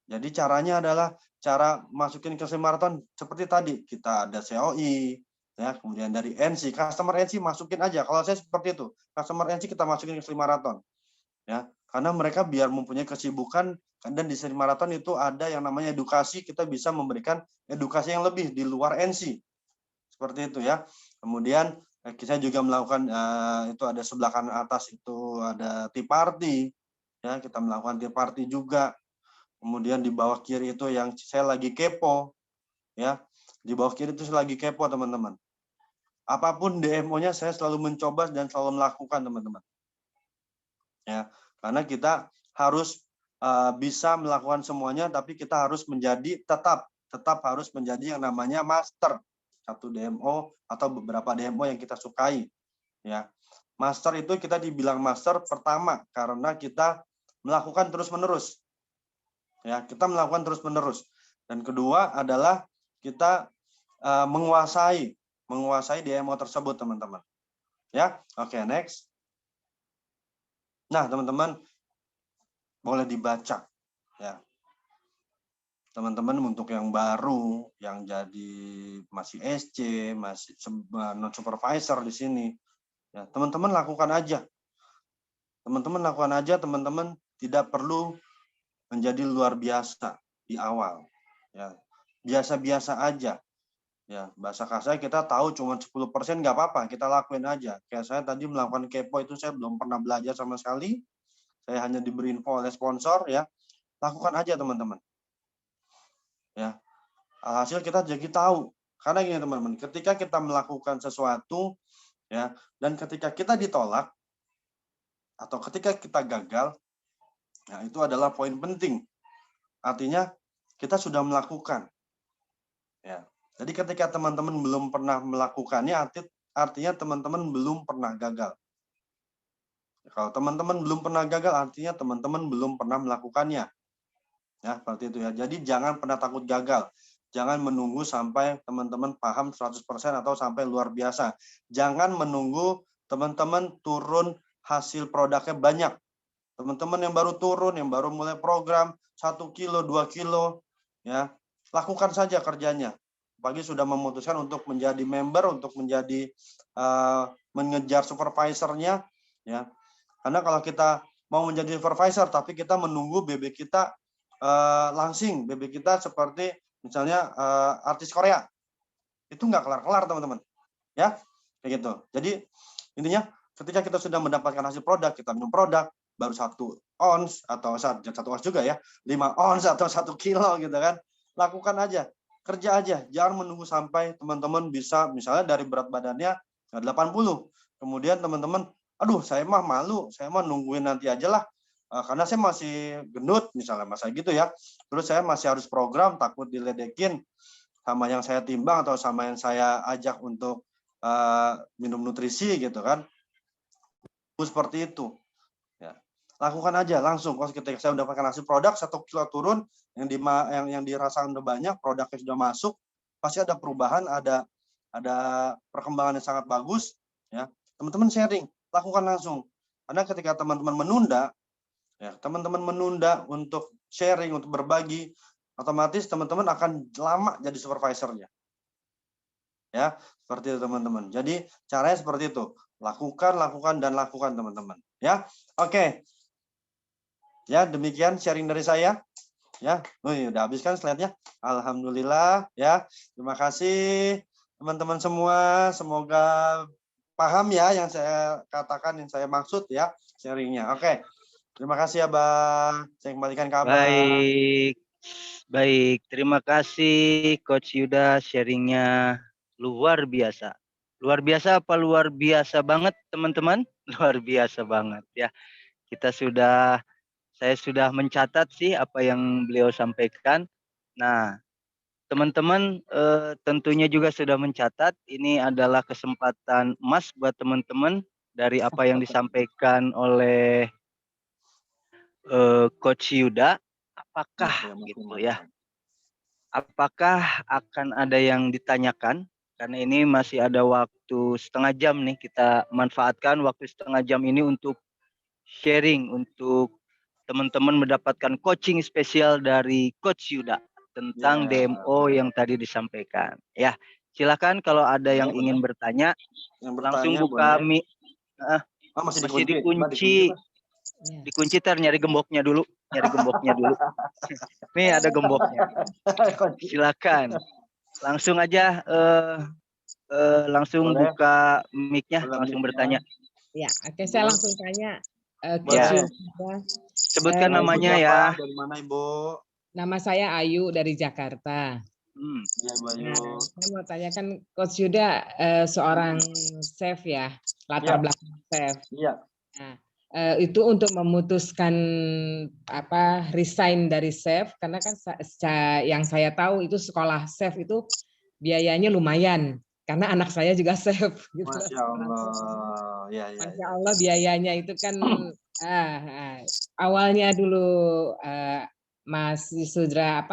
Jadi caranya adalah cara masukin ke maraton seperti tadi. Kita ada COI, ya, kemudian dari NC, customer NC masukin aja. Kalau saya seperti itu, customer NC kita masukin ke maraton. Ya, karena mereka biar mempunyai kesibukan, dan di maraton itu ada yang namanya edukasi, kita bisa memberikan edukasi yang lebih di luar NC. Seperti itu, ya. Kemudian kita juga melakukan itu ada sebelah kanan atas itu ada tea party, ya, kita melakukan tea party juga. Kemudian di bawah kiri itu yang saya lagi kepo, ya, di bawah kiri itu saya lagi kepo, teman-teman. Apapun DMO-nya saya selalu mencoba dan selalu melakukan, teman-teman. Ya, karena kita harus bisa melakukan semuanya, tapi kita harus menjadi tetap harus menjadi yang namanya master satu DMO atau beberapa DMO yang kita sukai, ya. Master itu kita dibilang master pertama karena kita melakukan terus-menerus, ya, kita melakukan terus-menerus. Dan kedua adalah kita menguasai DMO tersebut, teman-teman. Ya, oke, next. Nah, teman-teman boleh dibaca ya. Teman-teman untuk yang baru, yang jadi masih SC, masih non supervisor di sini, ya teman-teman lakukan aja. Teman-teman lakukan aja, teman-teman tidak perlu menjadi luar biasa di awal. Ya, biasa-biasa aja. Ya, bahasa kasar kita tahu cuma 10% nggak apa-apa, kita lakuin aja. Kayak saya tadi melakukan kepo itu saya belum pernah belajar sama sekali. Saya hanya diberi info oleh sponsor ya. Lakukan aja teman-teman. Ya. Hasil kita jadi tahu. Karena gini teman-teman, ketika kita melakukan sesuatu ya dan ketika kita ditolak atau ketika kita gagal, nah itu adalah poin penting. Artinya kita sudah melakukan. Ya. Jadi ketika teman-teman belum pernah melakukannya, artinya teman-teman belum pernah gagal. Kalau teman-teman belum pernah gagal, artinya teman-teman belum pernah melakukannya. Ya, seperti itu ya. Jadi jangan pernah takut gagal. Jangan menunggu sampai teman-teman paham 100% atau sampai luar biasa. Jangan menunggu teman-teman turun hasil produknya banyak. Teman-teman yang baru turun, yang baru mulai program 1 kilo, 2 kilo, ya lakukan saja kerjanya. Pagi sudah memutuskan untuk menjadi member, untuk menjadi mengejar supervisornya, ya. Karena kalau kita mau menjadi supervisor, tapi kita menunggu BB kita langsing, BB kita seperti misalnya artis Korea, itu nggak kelar-kelar teman-teman, ya, kayak gitu. Jadi intinya ketika kita sudah mendapatkan hasil produk, kita minum produk baru 1 ons atau 1 ons juga ya, 5 ons atau 1 kilo gitu kan, lakukan aja, kerja aja, jangan menunggu sampai teman-teman bisa misalnya dari berat badannya 80, kemudian teman-teman, aduh saya mah malu, saya mah nungguin nanti aja lah, karena saya masih gendut misalnya, masa gitu ya, terus saya masih harus program, takut diledekin sama yang saya timbang atau sama yang saya ajak untuk minum nutrisi gitu kan, seperti itu ya. Lakukan aja langsung. Kalau ketika saya mendapatkan hasil produk 1 kilo turun, yang dirasakan udah banyak, produknya sudah masuk, pasti ada perubahan, ada perkembangan yang sangat bagus ya. Teman-teman sharing, lakukan langsung. Karena ketika teman-teman menunda ya, teman-teman menunda untuk sharing, untuk berbagi, otomatis teman-teman akan lama jadi supervisornya. Ya, seperti itu teman-teman. Jadi caranya seperti itu. Lakukan teman-teman. Ya, oke. Ya, demikian sharing dari saya. Ya, udah habis kan slide-nya? Alhamdulillah ya. Terima kasih teman-teman semua. Semoga paham ya yang saya katakan, yang saya maksud ya sharingnya. Oke. Terima kasih ya, Bang. Saya kembalikan ke Abang. Baik. Terima kasih Coach Yuda, sharingnya luar biasa. Luar biasa apa luar biasa banget teman-teman? Luar biasa banget ya. Saya sudah mencatat sih apa yang beliau sampaikan. Nah, teman-teman tentunya juga sudah mencatat. Ini adalah kesempatan emas buat teman-teman dari apa yang disampaikan oleh Coach Yuda. Apakah gitu ya? Apakah akan ada yang ditanyakan? Karena ini masih ada waktu setengah jam nih, kita manfaatkan waktu setengah jam ini untuk sharing, untuk teman-teman mendapatkan coaching spesial dari Coach Yuda tentang DMO yang tadi disampaikan. Ya, silakan kalau ada yang ingin bertanya, langsung buka mic. Masih dikunci. Dikunci nyari gemboknya dulu. Nih ada gemboknya. Silakan. Langsung aja langsung boleh buka mic-nya, langsung bertanya. Ya, oke, saya langsung tanya. Ya. Sebutkan namanya ya. Dari mana Ibu? Nama saya Ayu dari Jakarta. Ya, Nah, saya mau tanyakan Coach Yuda seorang chef ya, latar belakang chef. Iya. Nah, itu untuk memutuskan resign dari chef, karena kan yang saya tahu itu sekolah chef itu biayanya lumayan, karena anak saya juga chef. Gitu. Masya Allah. Ya, Masya Allah biayanya itu kan awalnya dulu Mas Sudra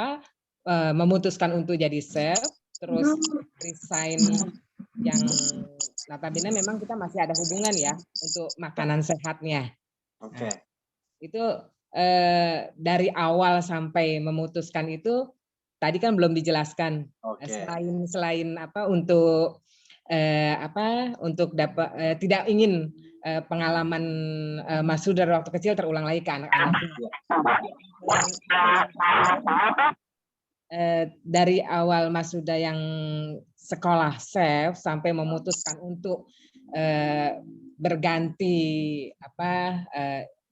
memutuskan untuk jadi chef, terus resign yang notabene memang kita masih ada hubungan ya untuk makanan sehatnya. Oke. Itu dari awal sampai memutuskan itu tadi kan belum dijelaskan. Oke. Selain apa untuk untuk dapat tidak ingin pengalaman Mas Sudar waktu kecil terulang lagi ke anak-anaknya. Dari awal Mas Huda yang sekolah chef sampai memutuskan untuk berganti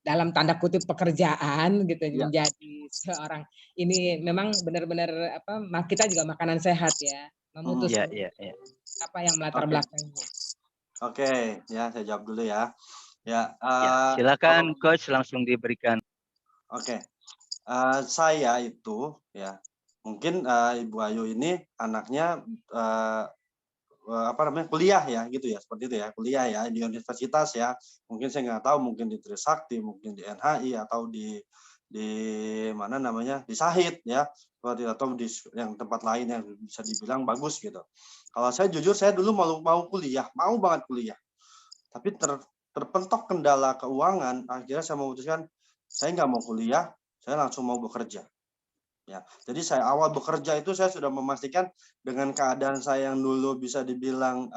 dalam tanda kutip pekerjaan gitu menjadi seorang ini memang benar-benar kita juga makanan sehat ya memutuskan apa yang melatar belakangnya. Oke, ya saya jawab dulu ya. Ya, silakan coach langsung diberikan. Oke. Saya itu ya mungkin Ibu Ayu ini anaknya kuliah ya gitu ya, seperti itu ya, kuliah ya di universitas ya. Mungkin saya nggak tahu, mungkin di Trisakti, mungkin di NHI atau di mana namanya di Sahid ya, seperti atau di yang tempat lain yang bisa dibilang bagus gitu. Kalau saya jujur saya dulu mau kuliah, mau banget kuliah. Tapi terpentok kendala keuangan, akhirnya saya memutuskan saya nggak mau kuliah, saya langsung mau bekerja. Ya, jadi saya awal bekerja itu saya sudah memastikan dengan keadaan saya yang dulu bisa dibilang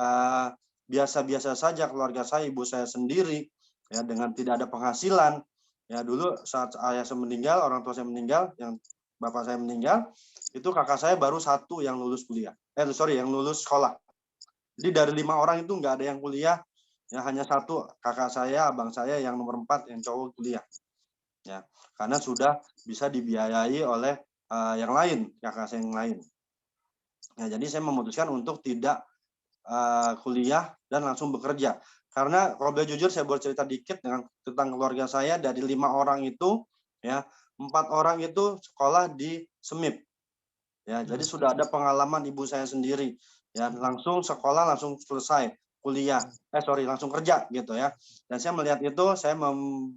biasa-biasa saja, keluarga saya, ibu saya sendiri, ya dengan tidak ada penghasilan. Ya dulu saat ayah saya meninggal, orang tua saya meninggal, yang bapak saya meninggal, itu kakak saya baru satu yang lulus kuliah. Yang lulus sekolah. Jadi dari 5 orang itu nggak ada yang kuliah, ya hanya satu kakak saya, abang saya yang nomor 4 yang cowok kuliah. Ya, karena sudah bisa dibiayai oleh yang lain, kakak saya yang lain. Ya, jadi saya memutuskan untuk tidak kuliah dan langsung bekerja. Karena kalau boleh jujur saya boleh cerita dikit tentang keluarga saya. Dari 5 orang itu, ya 4 orang itu sekolah di SEMIP. Ya, jadi sudah ada pengalaman ibu saya sendiri. Ya, langsung sekolah langsung selesai kuliah. Langsung kerja gitu ya. Dan saya melihat itu, saya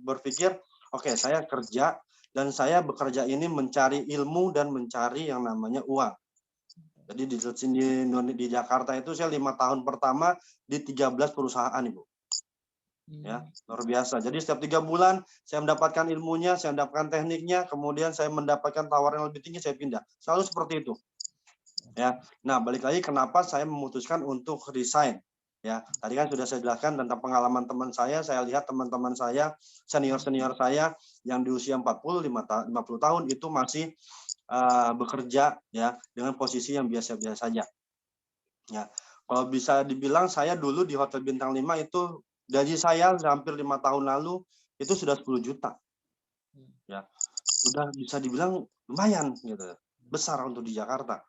berpikir, oke, saya kerja dan saya bekerja ini mencari ilmu dan mencari yang namanya uang. Jadi di Jakarta itu saya 5 tahun pertama di 13 perusahaan, Ibu. Ya, luar biasa. Jadi setiap 3 bulan saya mendapatkan ilmunya, saya mendapatkan tekniknya, kemudian saya mendapatkan tawaran yang lebih tinggi, saya pindah. Selalu seperti itu. Ya. Nah, balik lagi kenapa saya memutuskan untuk resign. Ya, tadi kan sudah saya jelaskan tentang pengalaman teman saya lihat teman-teman saya, senior-senior saya yang di usia 50 tahun itu masih bekerja ya dengan posisi yang biasa-biasa saja. Ya, kalau bisa dibilang saya dulu di Hotel Bintang 5 itu gaji saya hampir 5 tahun lalu itu sudah 10 juta. Ya, sudah bisa dibilang lumayan gitu. Besar untuk di Jakarta.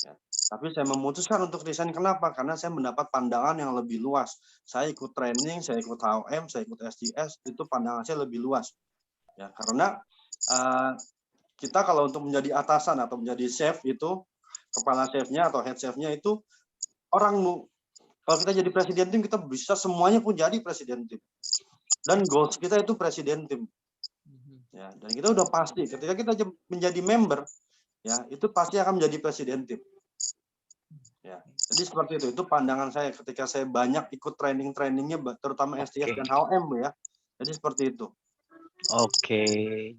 Ya. Tapi saya memutuskan untuk resign. Kenapa? Karena saya mendapat pandangan yang lebih luas. Saya ikut training, saya ikut HOM, saya ikut SDS, itu pandangan saya lebih luas. Ya, karena kita kalau untuk menjadi atasan atau menjadi chef itu, kepala chefnya atau head chefnya itu orang. Kalau kita jadi presiden tim, kita bisa semuanya pun jadi presiden tim. Dan goals kita itu presiden tim. Ya, dan kita udah pasti ketika kita menjadi member, ya itu pasti akan menjadi presiden tim. Ya, jadi seperti itu. Itu pandangan saya ketika saya banyak ikut training-trainingnya, terutama STS dan HOM ya. Jadi seperti itu. Oke,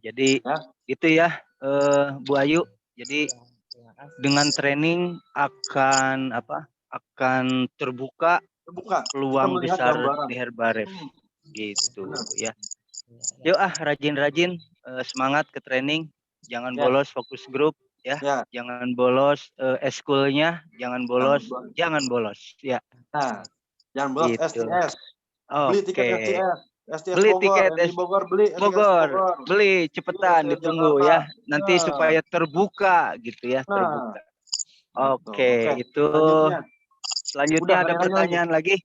jadi ya. Itu ya Bu Ayu. Jadi dengan training akan terbuka peluang besar di Herbaref gitu ya. Yuk rajin-rajin semangat ke training, jangan bolos fokus grup ya. Jangan bolos eskulnya, jangan bolos ya. Nah, jangan bolos gitu. STS. Beli tiket STS beli Bogor, tiket Bogor beli cepetan ditunggu ya. Nanti supaya terbuka gitu ya, terbuka. Oke, itu selanjutnya ada pertanyaan lagi.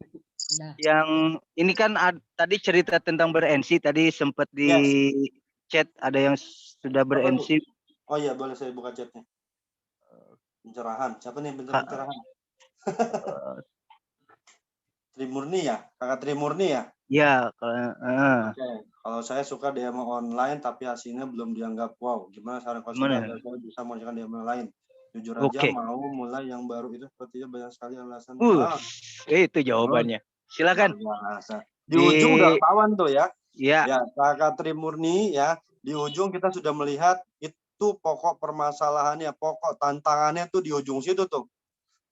Yang ini kan tadi cerita tentang ber-NC, tadi sempat di chat ada yang sudah ber-NC. Oh iya, boleh saya buka chatnya. Pencerahan, siapa nih pencerahan? Trimurni ya, kakak Trimurni ya? Iya. Kalau saya suka demo online tapi hasilnya belum dianggap wow. Gimana saran coach saya bisa mengerjakan demo lain? Jujur aja Oke. mau mulai yang baru itu sepertinya banyak sekali alasan. Itu jawabannya. Silakan. Di ujung udah ketahuan tuh ya. Ya. Ya, Kakak Tri Murni ya. Di ujung kita sudah melihat itu pokok permasalahannya, pokok tantangannya tuh di ujung situ tuh.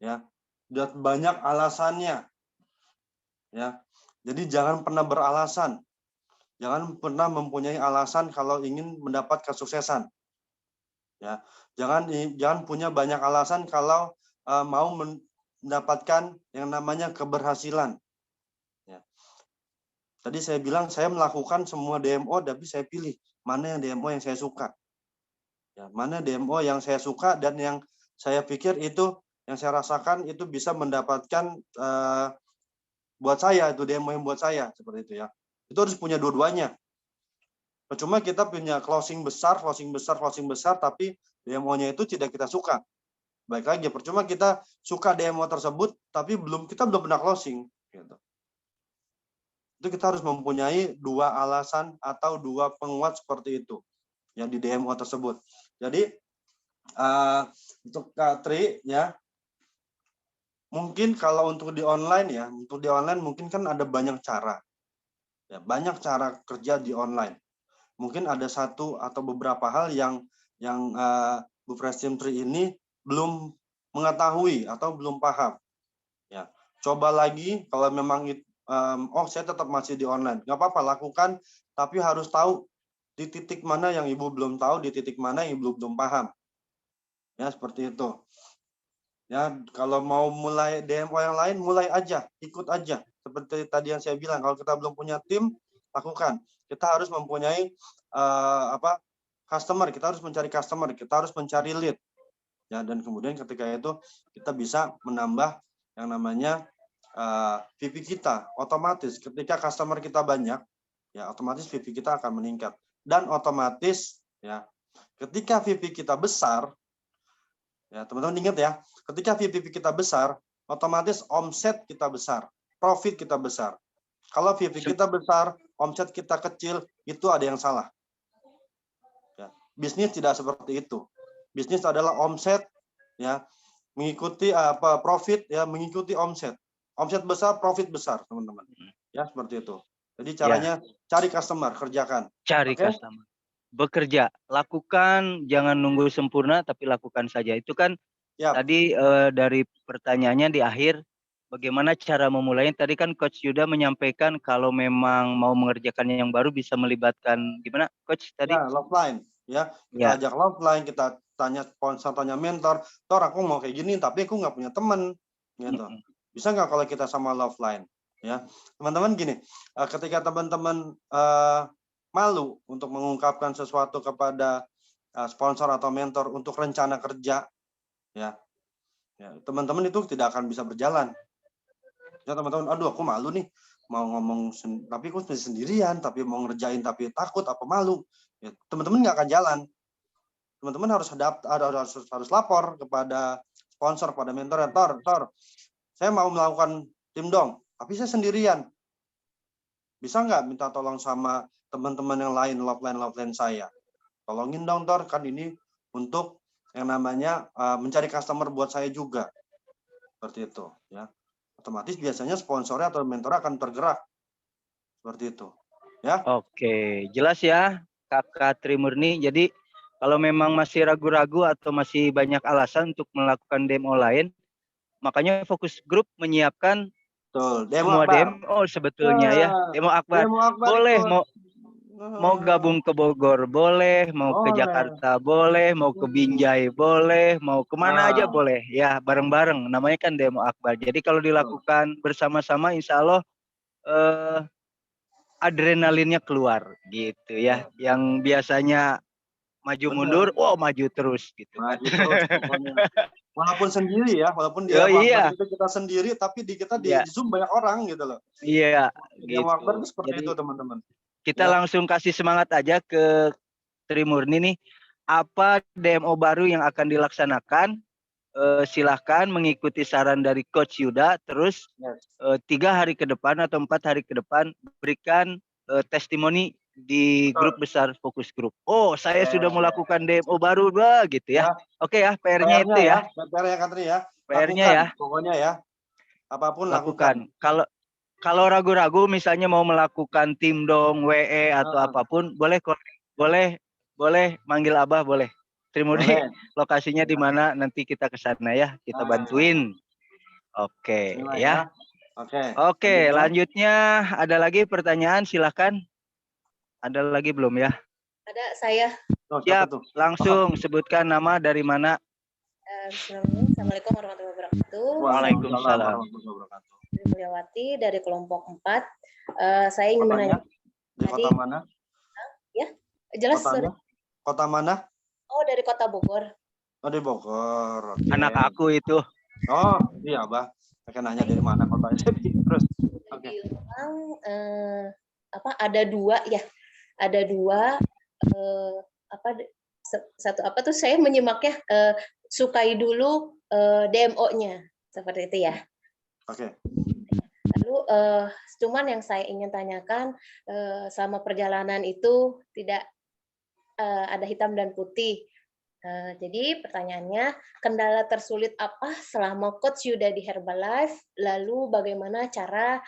Ya. Dan banyak alasannya. Ya. Jadi jangan pernah beralasan. Jangan pernah mempunyai alasan kalau ingin mendapat kesuksesan. Ya, jangan punya banyak alasan kalau mau mendapatkan yang namanya keberhasilan. Ya. Tadi saya bilang saya melakukan semua DMO, tapi saya pilih mana yang DMO yang saya suka. Ya, mana DMO yang saya suka dan yang saya pikir itu yang saya rasakan itu bisa mendapatkan buat saya itu DMO yang buat saya seperti itu ya. Itu harus punya dua-duanya. Percuma kita punya closing besar, tapi DMO-nya itu tidak kita suka. Baik lagi, percuma kita suka DMO tersebut, tapi kita belum pernah closing. Gitu. Itu kita harus mempunyai dua alasan atau dua penguat seperti itu yang di DMO tersebut. Jadi untuk Kak Tri ya, mungkin kalau untuk di online ya, mungkin kan ada banyak cara. Ya, banyak cara kerja di online. Mungkin ada satu atau beberapa hal yang Bu Presiden Tri ini belum mengetahui atau belum paham. Ya, coba lagi kalau memang saya tetap masih di online, nggak apa-apa lakukan, tapi harus tahu di titik mana yang Ibu belum tahu, di titik mana yang Ibu belum paham. Ya, seperti itu. Ya, kalau mau mulai DMO yang lain, mulai aja, ikut aja. Seperti tadi yang saya bilang, kalau kita belum punya tim, lakukan. Kita harus mempunyai customer, kita harus mencari customer, kita harus mencari lead. Ya, dan kemudian ketika itu kita bisa menambah yang namanya VP kita. Otomatis ketika customer kita banyak, ya otomatis VP kita akan meningkat. Dan otomatis ya ketika VP kita besar, ya teman-teman ingat ya, ketika VP kita besar, otomatis omset kita besar, profit kita besar. Kalau VP kita besar, omset kita kecil, itu ada yang salah. Ya, bisnis tidak seperti itu. Bisnis adalah omset ya mengikuti profit ya mengikuti omset. Omset besar, profit besar, teman-teman. Ya, seperti itu. Jadi caranya cari customer, kerjakan. Cari customer. Bekerja, lakukan, jangan nunggu sempurna tapi lakukan saja. Itu kan tadi dari pertanyaannya di akhir bagaimana cara memulainya. Tadi kan Coach Yuda menyampaikan kalau memang mau mengerjakan yang baru bisa melibatkan gimana Coach tadi? Ya, offline ya. Kita ajak offline, kita tanya sponsor, tanya mentor. Tor, aku mau kayak gini tapi aku nggak punya teman gitu. Bisa nggak kalau kita sama offline ya. Teman-teman gini, ketika teman-teman malu untuk mengungkapkan sesuatu kepada sponsor atau mentor untuk rencana kerja ya teman-teman itu tidak akan bisa berjalan ya teman-teman. Aduh, aku malu nih mau ngomong tapi aku sendirian, tapi mau ngerjain tapi takut apa malu ya, teman-teman nggak akan jalan. Teman-teman harus lapor kepada sponsor, pada mentor. Tor, saya mau melakukan tim dong, tapi saya sendirian. Bisa nggak minta tolong sama teman-teman yang lain, offline saya? Tolongin dong, Tor, kan ini untuk yang namanya mencari customer buat saya juga. Seperti itu, ya. Otomatis biasanya sponsornya atau mentor akan tergerak. Seperti itu, ya. Oke, jelas ya, Kakak Tri Murni. Jadi kalau memang masih ragu-ragu atau masih banyak alasan untuk melakukan demo lain, makanya fokus grup menyiapkan semua demo sebetulnya ya. Demo akbar. Boleh mau gabung ke Bogor boleh, mau ke Jakarta boleh, mau ke Binjai boleh, mau kemana aja boleh. Ya bareng-bareng, namanya kan demo akbar. Jadi kalau dilakukan bersama-sama insya Allah adrenalinnya keluar gitu ya. Yang biasanya maju mundur, maju terus gitu. Maju terus pokoknya. Walaupun sendiri ya, walaupun dia itu kita sendiri, tapi kita di Zoom banyak orang gitu loh. Iya, gitu. Itu seperti itu teman-teman. Kita langsung kasih semangat aja ke Tri Murni nih. Apa DMO baru yang akan dilaksanakan? Silahkan mengikuti saran dari Coach Yuda. Terus 3 hari ke depan atau 4 hari ke depan berikan testimoni di grup besar fokus grup. Oh, saya sudah melakukan demo baru, gitu ya. Oke ya, PR-nya itu ya. PR-nya Katri ya. PR-nya ya. Pokoknya ya. Apapun lakukan. Kalau ragu-ragu misalnya mau melakukan tim dong, WE atau apapun, boleh manggil Abah, boleh. Trimudi, lokasinya di mana, nanti kita ke sana ya, kita bantuin. Oke, ya. Oke, lanjutnya ada lagi pertanyaan, silahkan. Ada lagi belum ya? Ada, saya. Siap, langsung sebutkan nama, dari mana. Assalamualaikum warahmatullahi wabarakatuh. Waalaikumsalam. Mulyawati dari kelompok 4. Saya ingin menanya. Di kota mana? Ya, jelas. Kota mana? Oh, dari kota Bogor. Oh, di Bogor. Okay. Anak aku itu. Oh, iya, Abah. Saya nanya dari mana kotanya. Terus. Oke. Ada dua ya. Ada dua satu apa tuh, saya menyimaknya sukai dulu DMO-nya seperti itu ya. Oke. Lalu cuman yang saya ingin tanyakan, selama perjalanan itu tidak ada hitam dan putih. Jadi pertanyaannya, kendala tersulit apa selama Coach Yuda di Herbalife? Lalu bagaimana cara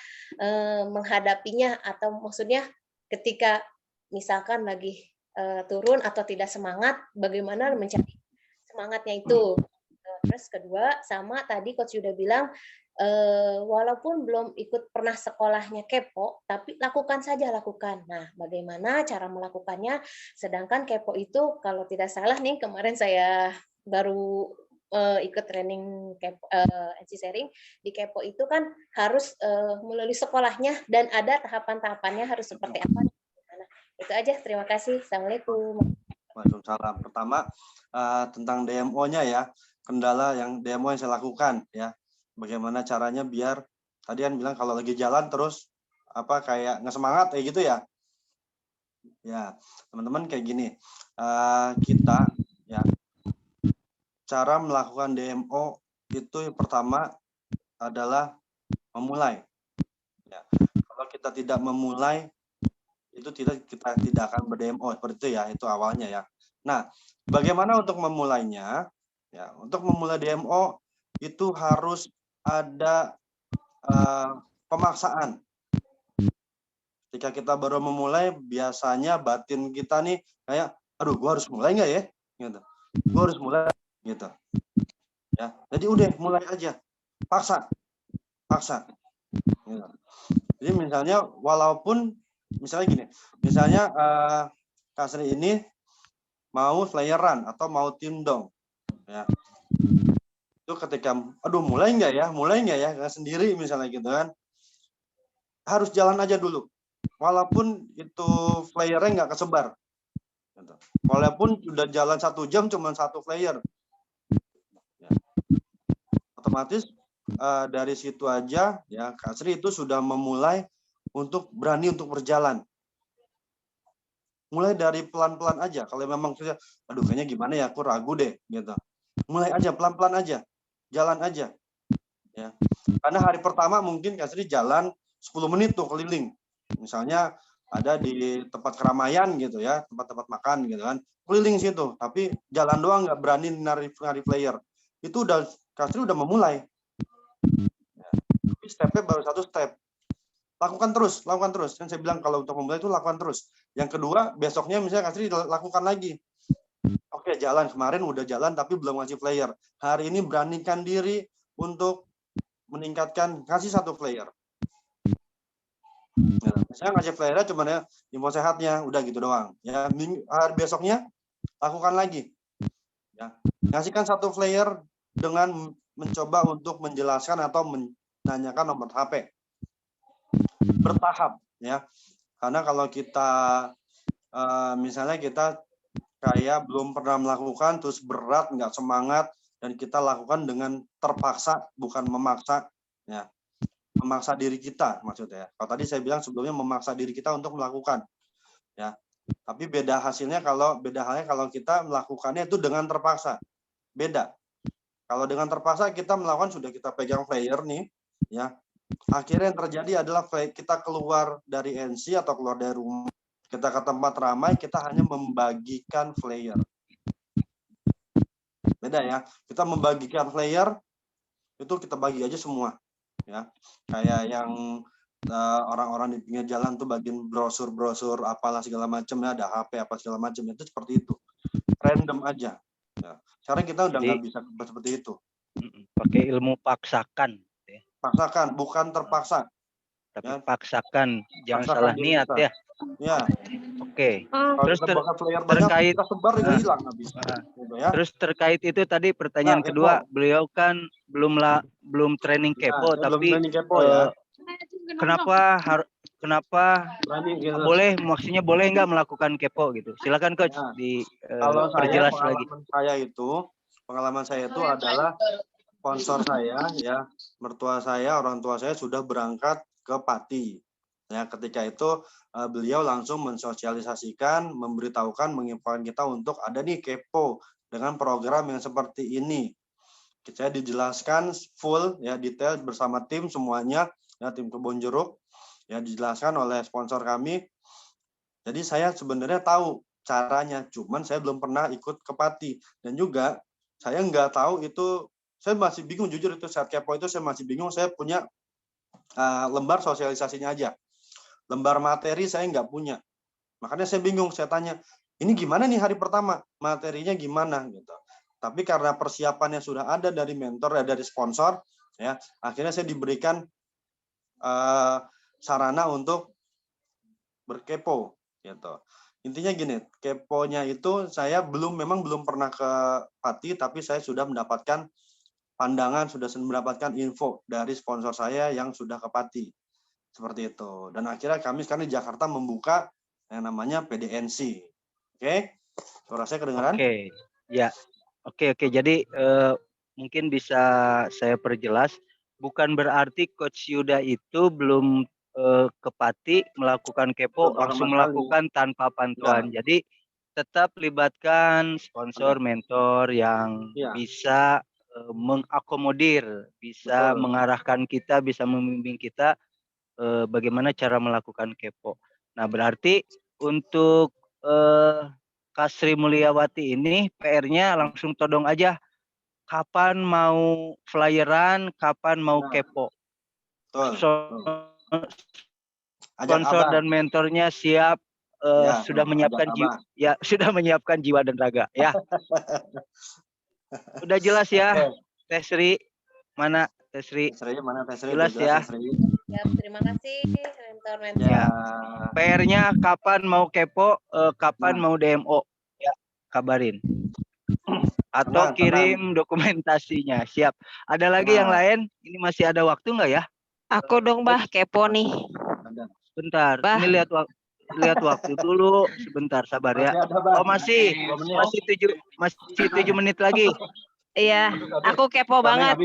menghadapinya, atau maksudnya ketika misalkan lagi turun atau tidak semangat, bagaimana mencari semangatnya itu? Terus kedua, sama tadi Coach Yuda bilang, walaupun belum ikut pernah sekolahnya kepo, tapi lakukan saja. Nah, bagaimana cara melakukannya? Sedangkan kepo itu, kalau tidak salah nih, kemarin saya baru ikut training kepo, NC Sharing di kepo itu kan harus melalui sekolahnya, dan ada tahapan-tahapannya harus seperti apa. Nah, itu aja. Terima kasih. Assalamualaikum. Waalaikumsalam. Pertama tentang DMO-nya ya, kendala yang DMO yang saya lakukan ya. Bagaimana caranya biar, tadi kan bilang kalau lagi jalan terus kayak nggak semangat kayak gitu ya. Ya, teman-teman kayak gini. Kita ya, cara melakukan DMO itu yang pertama adalah memulai. Ya, kalau kita tidak memulai, itu kita tidak akan ber-DMO seperti itu ya, itu awalnya ya. Nah, bagaimana untuk memulainya? Ya, untuk memulai DMO itu harus ada pemaksaan. Ketika kita baru memulai, biasanya batin kita nih kayak, aduh, gua harus mulai nggak ya? Gitu. Gua harus mulai, gitu. Ya, jadi udah mulai aja, paksa. Gitu. Jadi misalnya, walaupun misalnya gini, misalnya Kak Sri ini mau flayeran atau mau tim dong, ya. Itu ketika, aduh mulai nggak ya, nggak sendiri misalnya gitu kan, harus jalan aja dulu, walaupun itu flyernya nggak kesebar, gitu. Walaupun udah jalan 1 jam cuma 1 flyer, ya. Otomatis dari situ aja ya, Kak Sri itu sudah memulai untuk berani untuk berjalan. Mulai dari pelan-pelan aja. Kalau memang aduh kayaknya gimana ya, aku ragu deh gitu. Mulai aja pelan-pelan aja. Jalan aja. Ya. Karena hari pertama mungkin Kak Sri jalan 10 menit tuh keliling. Misalnya ada di tempat keramaian gitu ya, tempat-tempat makan gitu kan. Keliling situ, tapi jalan doang nggak berani nari player. Itu udah Kak Sri udah memulai. Ya. Tapi stepnya baru 1 step. Lakukan terus. Kan saya bilang kalau untuk memulai itu lakukan terus. Yang kedua, besoknya misalnya Kak Sri lakukan lagi. Oke, jalan. Kemarin udah jalan tapi belum ngasih flyer. Hari ini beranikan diri untuk meningkatkan, kasih 1 flyer. Ya, misalnya ngasih flyernya cuma ya info sehatnya, udah gitu doang. Ya, hari besoknya lakukan lagi. Ya, ngasihkan 1 flyer dengan mencoba untuk menjelaskan atau menanyakan nomor HP. Bertahap ya, karena kalau kita misalnya kita kayak belum pernah melakukan terus berat, nggak semangat, dan kita lakukan dengan terpaksa, bukan memaksa ya, memaksa diri kita maksudnya. Kalau tadi saya bilang sebelumnya memaksa diri kita untuk melakukan ya, tapi beda halnya kalau kita melakukannya itu dengan terpaksa, beda. Kalau dengan terpaksa kita melakukan, sudah kita pegang flyer nih ya, akhirnya yang terjadi adalah kita keluar dari NC atau keluar dari rumah kita ke tempat ramai, kita hanya membagikan flyer. Beda ya, kita membagikan flyer itu kita bagi aja semua, ya. Kayak yang orang-orang di pinggir jalan tuh bagiin brosur-brosur apalah segala macam, ya, ada HP apa segala macam, itu seperti itu, random aja. Ya. Sekarang kita udah nggak bisa seperti itu. Pakai ilmu paksakan. Paksakan, bukan terpaksa. Tapi Ya. paksakan, jangan Paksakan salah diri niat kita. ya. Ya. Oke. Terus terkait kita sebar juga hilang habis. Gitu ya. Terus terkait itu tadi pertanyaan kedua, kepo. beliau kan belum training kepo, tapi belum training kepo, ya. Kenapa Gitu. maksudnya boleh nggak melakukan kepo gitu? Silakan Coach Kalau perjelas lagi. Pengalaman saya itu adalah sponsor saya, ya, mertua saya, orang tua saya sudah berangkat ke Pati. Ya, ketika itu beliau langsung mensosialisasikan, memberitahukan, menginfokan kita untuk ada nih kepo dengan program yang seperti ini. Saya dijelaskan full, ya, detail bersama tim semuanya, ya, tim Kebon Jeruk, ya, dijelaskan oleh sponsor kami. Jadi saya sebenarnya tahu caranya, cuman saya belum pernah ikut ke Pati, dan juga saya nggak tahu itu, saya masih bingung jujur, itu saat kepo itu saya masih bingung. Saya punya lembar sosialisasinya aja, lembar materi saya nggak punya, makanya saya bingung. Saya tanya, ini gimana nih hari pertama, materinya gimana gitu. Tapi karena persiapannya sudah ada dari mentor, dari sponsor, ya, akhirnya saya diberikan sarana untuk berkepo gitu. Intinya gini, keponya itu saya memang belum pernah ke Pati, tapi saya sudah mendapatkan pandangan, sudah mendapatkan info dari sponsor saya yang sudah ke Pati. Seperti itu. Dan akhirnya kami sekarang di Jakarta membuka yang namanya PDNC. Oke? Suara saya kedengaran? Oke. Ya. Oke. Jadi mungkin bisa saya perjelas, bukan berarti Coach Yuda itu belum ke Pati melakukan kepo langsung melakukan tanpa pantuan. Jadi tetap libatkan sponsor, mentor yang bisa mengakomodir, bisa mengarahkan kita, bisa membimbing kita bagaimana cara melakukan kepo. Nah, berarti untuk Kak Sri Mulyawati ini PR-nya langsung todong aja. Kapan mau flyeran, kapan mau kepo. Sponsor dan mentornya siap, sudah menyiapkan jiwa dan raga, ya. Udah jelas ya, Teh Sri. Mana Teh Sri? Jelas ya. Ya, terima kasih mentor-mentor. Ya. PR-nya kapan mau kepo, kapan mau DMO, ya, kabarin. Atau kirim dokumentasinya. Siap. Ada lagi yang lain? Ini masih ada waktu nggak ya? Aku dong, Bah, kepo nih. Bentar, Bah. ini lihat waktu dulu. Sebentar, sabar ya. Oh, masih 7 menit lagi. Iya, aku kepo banget.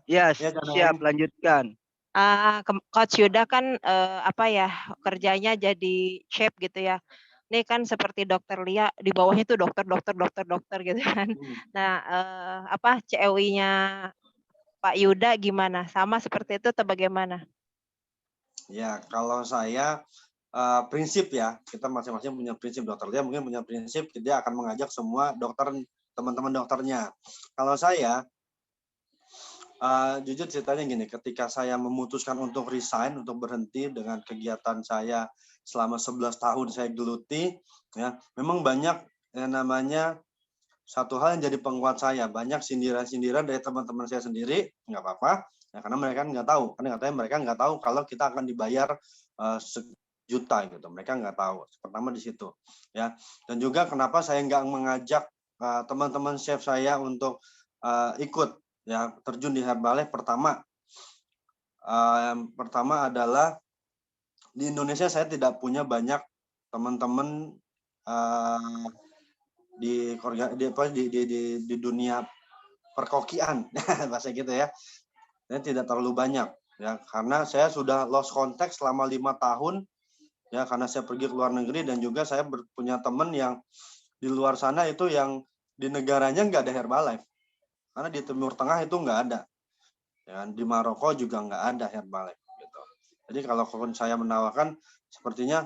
Ya, siap, lanjutkan. Coach Yuda kan kerjanya jadi chef gitu ya. Ini kan seperti dokter Lia, di bawahnya tuh dokter gitu kan. Nah, CEW-nya Pak Yuda gimana? Sama seperti itu atau bagaimana? Ya, kalau saya prinsip, ya, kita masing-masing punya prinsip. Dokter Lia mungkin punya prinsip, dia akan mengajak semua dokter, teman-teman dokternya. Kalau saya jujur ceritanya gini, ketika saya memutuskan untuk resign, untuk berhenti dengan kegiatan saya selama 11 tahun saya geluti, ya, memang banyak yang namanya satu hal yang jadi penguat saya, banyak sindiran-sindiran dari teman-teman saya sendiri, nggak apa-apa, ya, karena mereka nggak tahu, karena katanya mereka nggak tahu kalau kita akan dibayar sejuta gitu, mereka nggak tahu. Pertama di situ, ya. Dan juga kenapa saya nggak mengajak teman-teman chef saya untuk ikut, ya, terjun di Herbalife. Pertama adalah di Indonesia saya tidak punya banyak teman-teman di dunia perkokian bahasa gitu ya. Dan tidak terlalu banyak, ya, karena saya sudah lost contact selama 5 tahun, ya, karena saya pergi ke luar negeri, dan juga saya punya teman yang di luar sana itu yang di negaranya nggak ada Herbalife, karena di Timur Tengah itu nggak ada, ya, di Maroko juga nggak ada Herbalife gitu. Jadi kalau saya menawarkan, sepertinya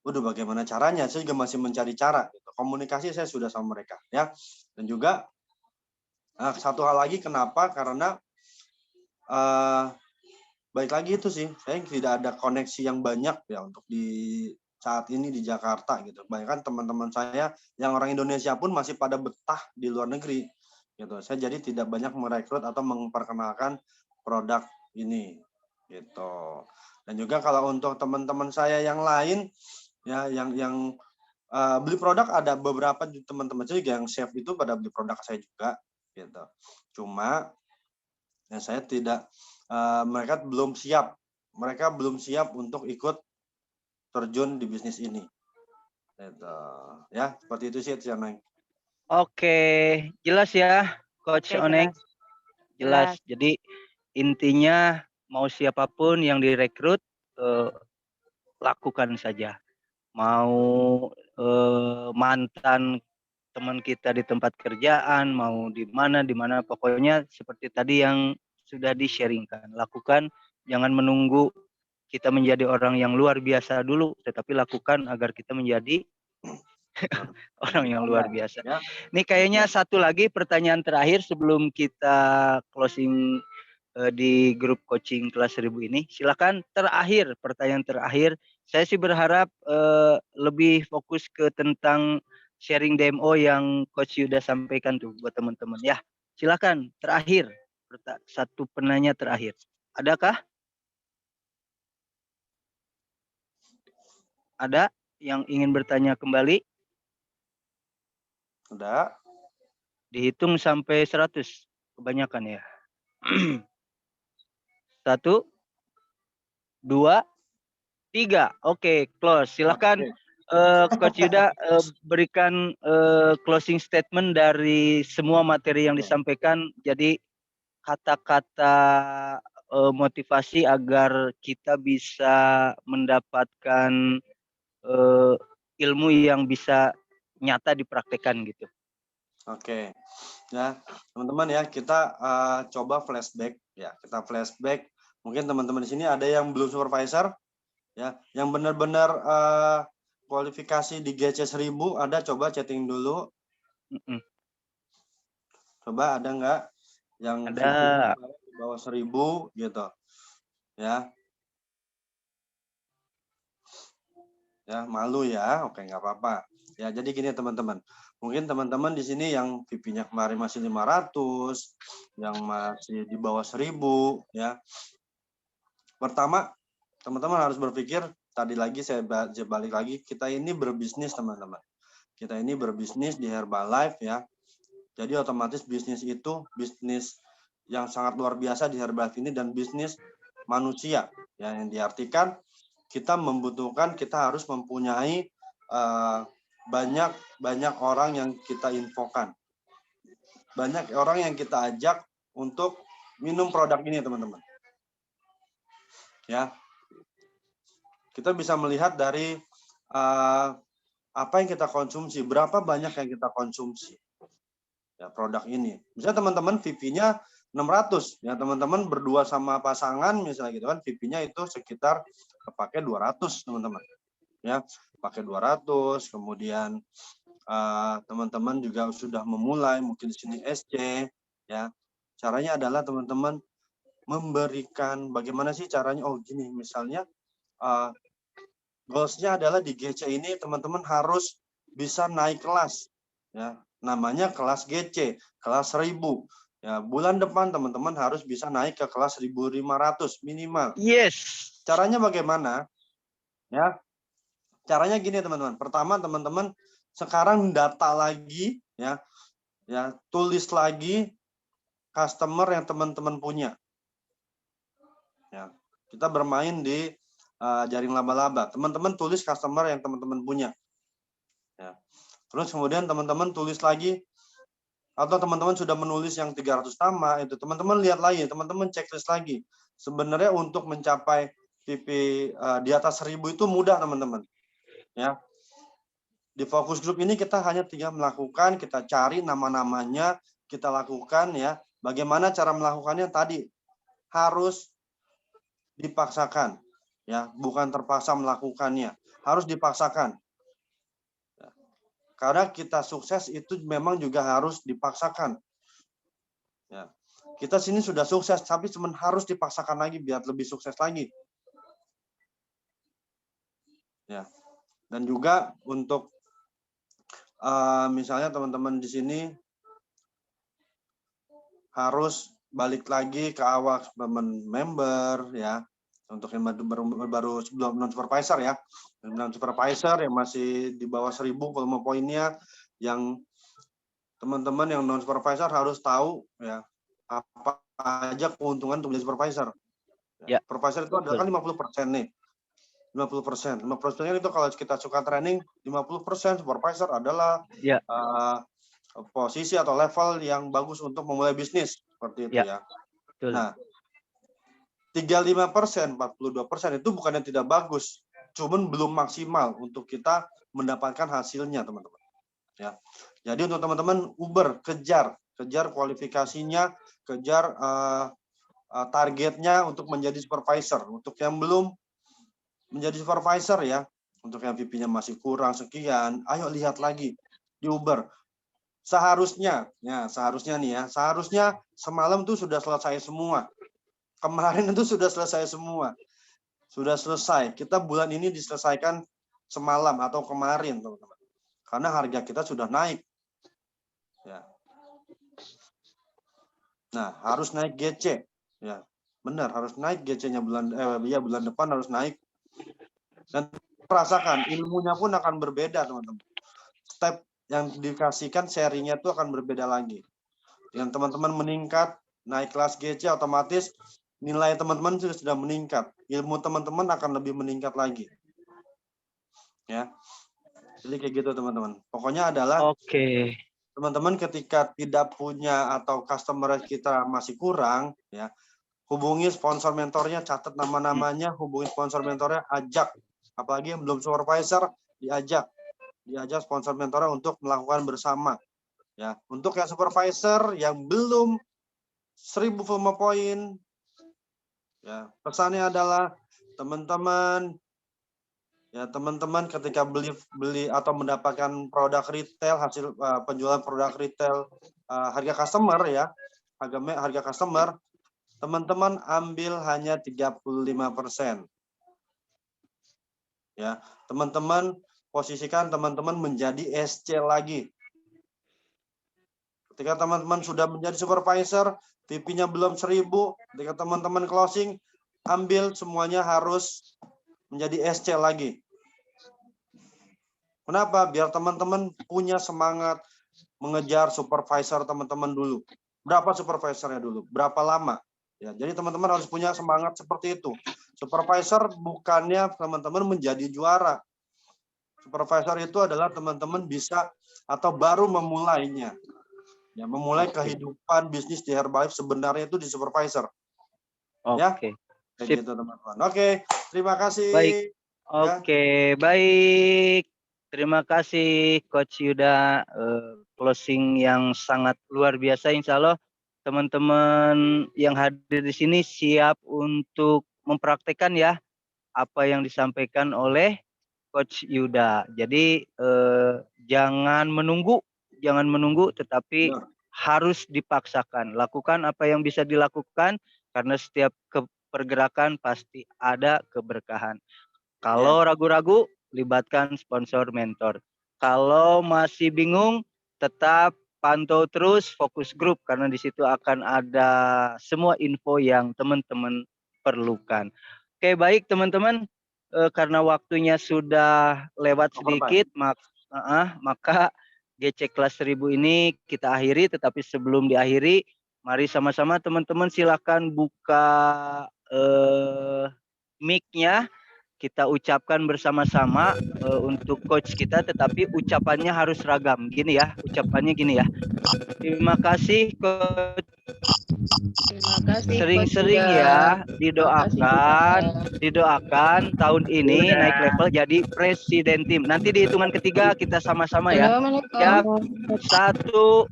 waduh bagaimana caranya, saya juga masih mencari cara gitu. Komunikasi saya sudah sama mereka ya. Dan juga satu hal lagi, kenapa, karena baik lagi itu sih, saya tidak ada koneksi yang banyak ya untuk di saat ini di Jakarta gitu. Bahkan teman-teman saya yang orang Indonesia pun masih pada betah di luar negeri gitu. Saya jadi tidak banyak merekrut atau memperkenalkan produk ini gitu. Dan juga kalau untuk teman-teman saya yang lain ya, yang beli produk, ada beberapa teman-teman saya juga yang chef itu pada beli produk saya juga gitu. Cuma ya saya tidak, mereka belum siap untuk ikut terjun di bisnis ini gitu ya. Seperti itu sih Cianeng. Oke, jelas ya Coach Oke, Oneng. jelas. Jelas. Jadi intinya mau siapapun yang direkrut, lakukan saja. Mau mantan teman kita di tempat kerjaan, mau di mana pokoknya seperti tadi yang sudah di-sharingkan. Lakukan, jangan menunggu kita menjadi orang yang luar biasa dulu, tetapi lakukan agar kita menjadi orang yang luar biasa. Ya. Ini kayaknya satu lagi pertanyaan terakhir sebelum kita closing di grup coaching kelas 1000 ini. Silakan terakhir, pertanyaan terakhir. Saya sih berharap lebih fokus ke tentang sharing demo yang Coach Yuda sampaikan tuh buat teman-teman ya. Silakan terakhir, satu penanya terakhir. Adakah? Ada yang ingin bertanya kembali? Ada. Dihitung sampai 100, kebanyakan ya. 1, 2, 3. Oke, close. Silakan Coach Yuda berikan closing statement dari semua materi yang disampaikan. Jadi kata-kata motivasi agar kita bisa mendapatkan ilmu yang bisa nyata dipraktekkan gitu. Oke. Ya, teman-teman ya, kita coba flashback ya. Kita flashback. Mungkin teman-teman di sini ada yang belum supervisor ya, yang benar-benar kualifikasi di GC 1000, ada, coba chatting dulu. Coba ada nggak yang ada di bawah 1000 gitu ya. Ya, malu ya. Oke, nggak apa-apa. Ya, jadi gini teman-teman. Mungkin teman-teman di sini yang VP-nya kemarin masih 500, yang masih di bawah 1000 ya. Pertama, teman-teman harus berpikir, tadi lagi saya balik lagi, kita ini berbisnis teman-teman. Kita ini berbisnis di Herbalife ya. Jadi otomatis bisnis itu bisnis yang sangat luar biasa di Herbalife ini, dan bisnis manusia ya, yang diartikan kita membutuhkan, kita harus mempunyai banyak orang yang kita infokan, banyak orang yang kita ajak untuk minum produk ini teman-teman ya. Kita bisa melihat dari apa yang kita konsumsi, berapa banyak yang kita konsumsi ya produk ini. Misalnya teman-teman VP-nya 600 ya, teman-teman berdua sama pasangan misalnya gitu kan, VP-nya itu sekitar pakai 200 teman-teman ya, pakai 200. Kemudian teman-teman juga sudah memulai mungkin di sini SC ya. Caranya adalah teman-teman memberikan, bagaimana sih caranya, oh gini misalnya goals-nya adalah di GC ini teman-teman harus bisa naik kelas ya, namanya kelas GC, kelas 1000 ya. Bulan depan teman-teman harus bisa naik ke kelas 1500 minimal. Yes. Caranya bagaimana ya? Caranya gini teman-teman. Pertama teman-teman sekarang data lagi ya, tulis lagi customer yang teman-teman punya ya. Kita bermain di jaring laba-laba, teman-teman tulis customer yang teman-teman punya ya. Terus kemudian teman-teman tulis lagi, atau teman-teman sudah menulis yang 300 nama, itu teman-teman lihat lagi, teman-teman checklist lagi. Sebenarnya untuk mencapai VP di atas 1000 itu mudah teman-teman ya. Di fokus group ini kita hanya tinggal melakukan, kita cari nama-namanya, kita lakukan ya. Bagaimana cara melakukannya tadi? Harus dipaksakan ya, bukan terpaksa melakukannya. harus dipaksakan. Karena kita sukses itu memang juga harus dipaksakan. Ya. Kita sini sudah sukses, tapi cuma harus dipaksakan lagi biar lebih sukses lagi. Ya. Dan juga untuk misalnya teman-teman di sini harus balik lagi ke awal member ya, untuk yang baru sebelum non supervisor ya, non supervisor yang masih di bawah 1000 volume poinnya, yang teman-teman yang non supervisor harus tahu ya apa aja keuntungan untuk menjadi supervisor. Ya. Supervisor itu adalah kan 50% nih. 50%. 50% itu kalau kita suka training, 50% supervisor adalah ya. Posisi atau level yang bagus untuk memulai bisnis seperti itu ya. Betul. Nah, 35%, 42% itu bukan yang tidak bagus, cuman belum maksimal untuk kita mendapatkan hasilnya, teman-teman. Ya. Jadi untuk teman-teman Uber kejar kualifikasinya, kejar targetnya untuk menjadi supervisor. Untuk yang belum menjadi supervisor ya, untuk yang VP-nya masih kurang sekian, ayo lihat lagi di Uber. Seharusnya semalam tuh sudah selesai semua. Kemarin itu sudah selesai semua. Sudah selesai. Kita bulan ini diselesaikan semalam atau kemarin, teman-teman. Karena harga kita sudah naik. Ya. Nah, harus naik GC. Ya, benar, harus naik GC-nya bulan depan harus naik. Dan rasakan ilmunya pun akan berbeda, teman-teman. Step yang dikasihkan serinya itu akan berbeda lagi. Dengan teman-teman meningkat, naik kelas GC, otomatis nilai teman-teman sudah meningkat. Ilmu teman-teman akan lebih meningkat lagi. Ya. Jadi kayak gitu, teman-teman. Pokoknya adalah teman-teman ketika tidak punya atau customer kita masih kurang, ya, hubungi sponsor mentornya, catat nama-namanya, hubungi sponsor mentornya, ajak. Apalagi yang belum supervisor, diajak sponsor mentornya untuk melakukan bersama. Ya, untuk yang supervisor yang belum 1000 volume poin, ya, pesannya adalah teman-teman ketika beli atau mendapatkan produk retail, hasil penjualan produk retail harga customer ya, harga customer, teman-teman ambil hanya 35%. Ya, teman-teman posisikan teman-teman menjadi SC lagi. Ketika teman-teman sudah menjadi supervisor, VP-nya belum 1000, ketika teman-teman closing, ambil semuanya harus menjadi SC lagi. Kenapa? Biar teman-teman punya semangat mengejar supervisor teman-teman dulu. Berapa supervisornya dulu? Berapa lama? Ya, jadi teman-teman harus punya semangat seperti itu. Supervisor bukannya teman-teman menjadi juara. Supervisor itu adalah teman-teman bisa atau baru memulainya. Ya, memulai kehidupan bisnis di Herbalife sebenarnya itu di supervisor. Ya. Gitu, teman-teman. Oke, terima kasih. Baik. Baik. Terima kasih Coach Yuda, closing yang sangat luar biasa. Insya Allah teman-teman yang hadir di sini siap untuk mempraktekkan ya apa yang disampaikan oleh Coach Yuda. Jadi jangan menunggu, tetapi harus dipaksakan. Lakukan apa yang bisa dilakukan karena setiap pergerakan pasti ada keberkahan. Kalau ragu-ragu, libatkan sponsor mentor. Kalau masih bingung, tetap pantau terus fokus grup karena di situ akan ada semua info yang teman-teman perlukan. Oke, baik teman-teman. Karena waktunya sudah lewat sedikit, maka GC kelas 1000 ini kita akhiri. Tetapi sebelum diakhiri, mari sama-sama teman-teman silakan buka mic-nya. Kita ucapkan bersama-sama untuk coach kita, tetapi ucapannya harus ragam. Gini ya, ucapannya gini ya. Terima kasih coach. Terima sering-sering ya didoakan tahun ini naik level jadi presiden tim. Nanti di hitungan ketiga kita sama-sama ya. Ya, 1, 2,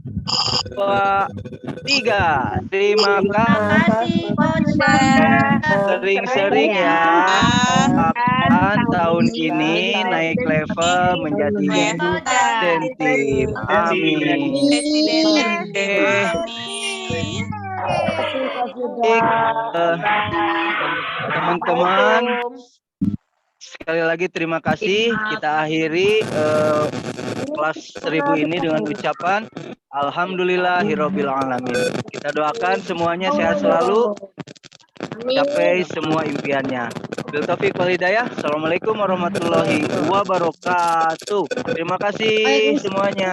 3. Terima kasih. Sering-sering ya. Tahun ini naik level menjadi presiden tim. Amin. Teman-teman, sekali lagi terima kasih. Kita akhiri kelas 1000 ini dengan ucapan Alhamdulillahirabbil alamin. Kita doakan semuanya sehat selalu, capai semua impiannya. Bil taufiq wal hidayah. Assalamualaikum warahmatullahi wabarakatuh. Terima kasih semuanya.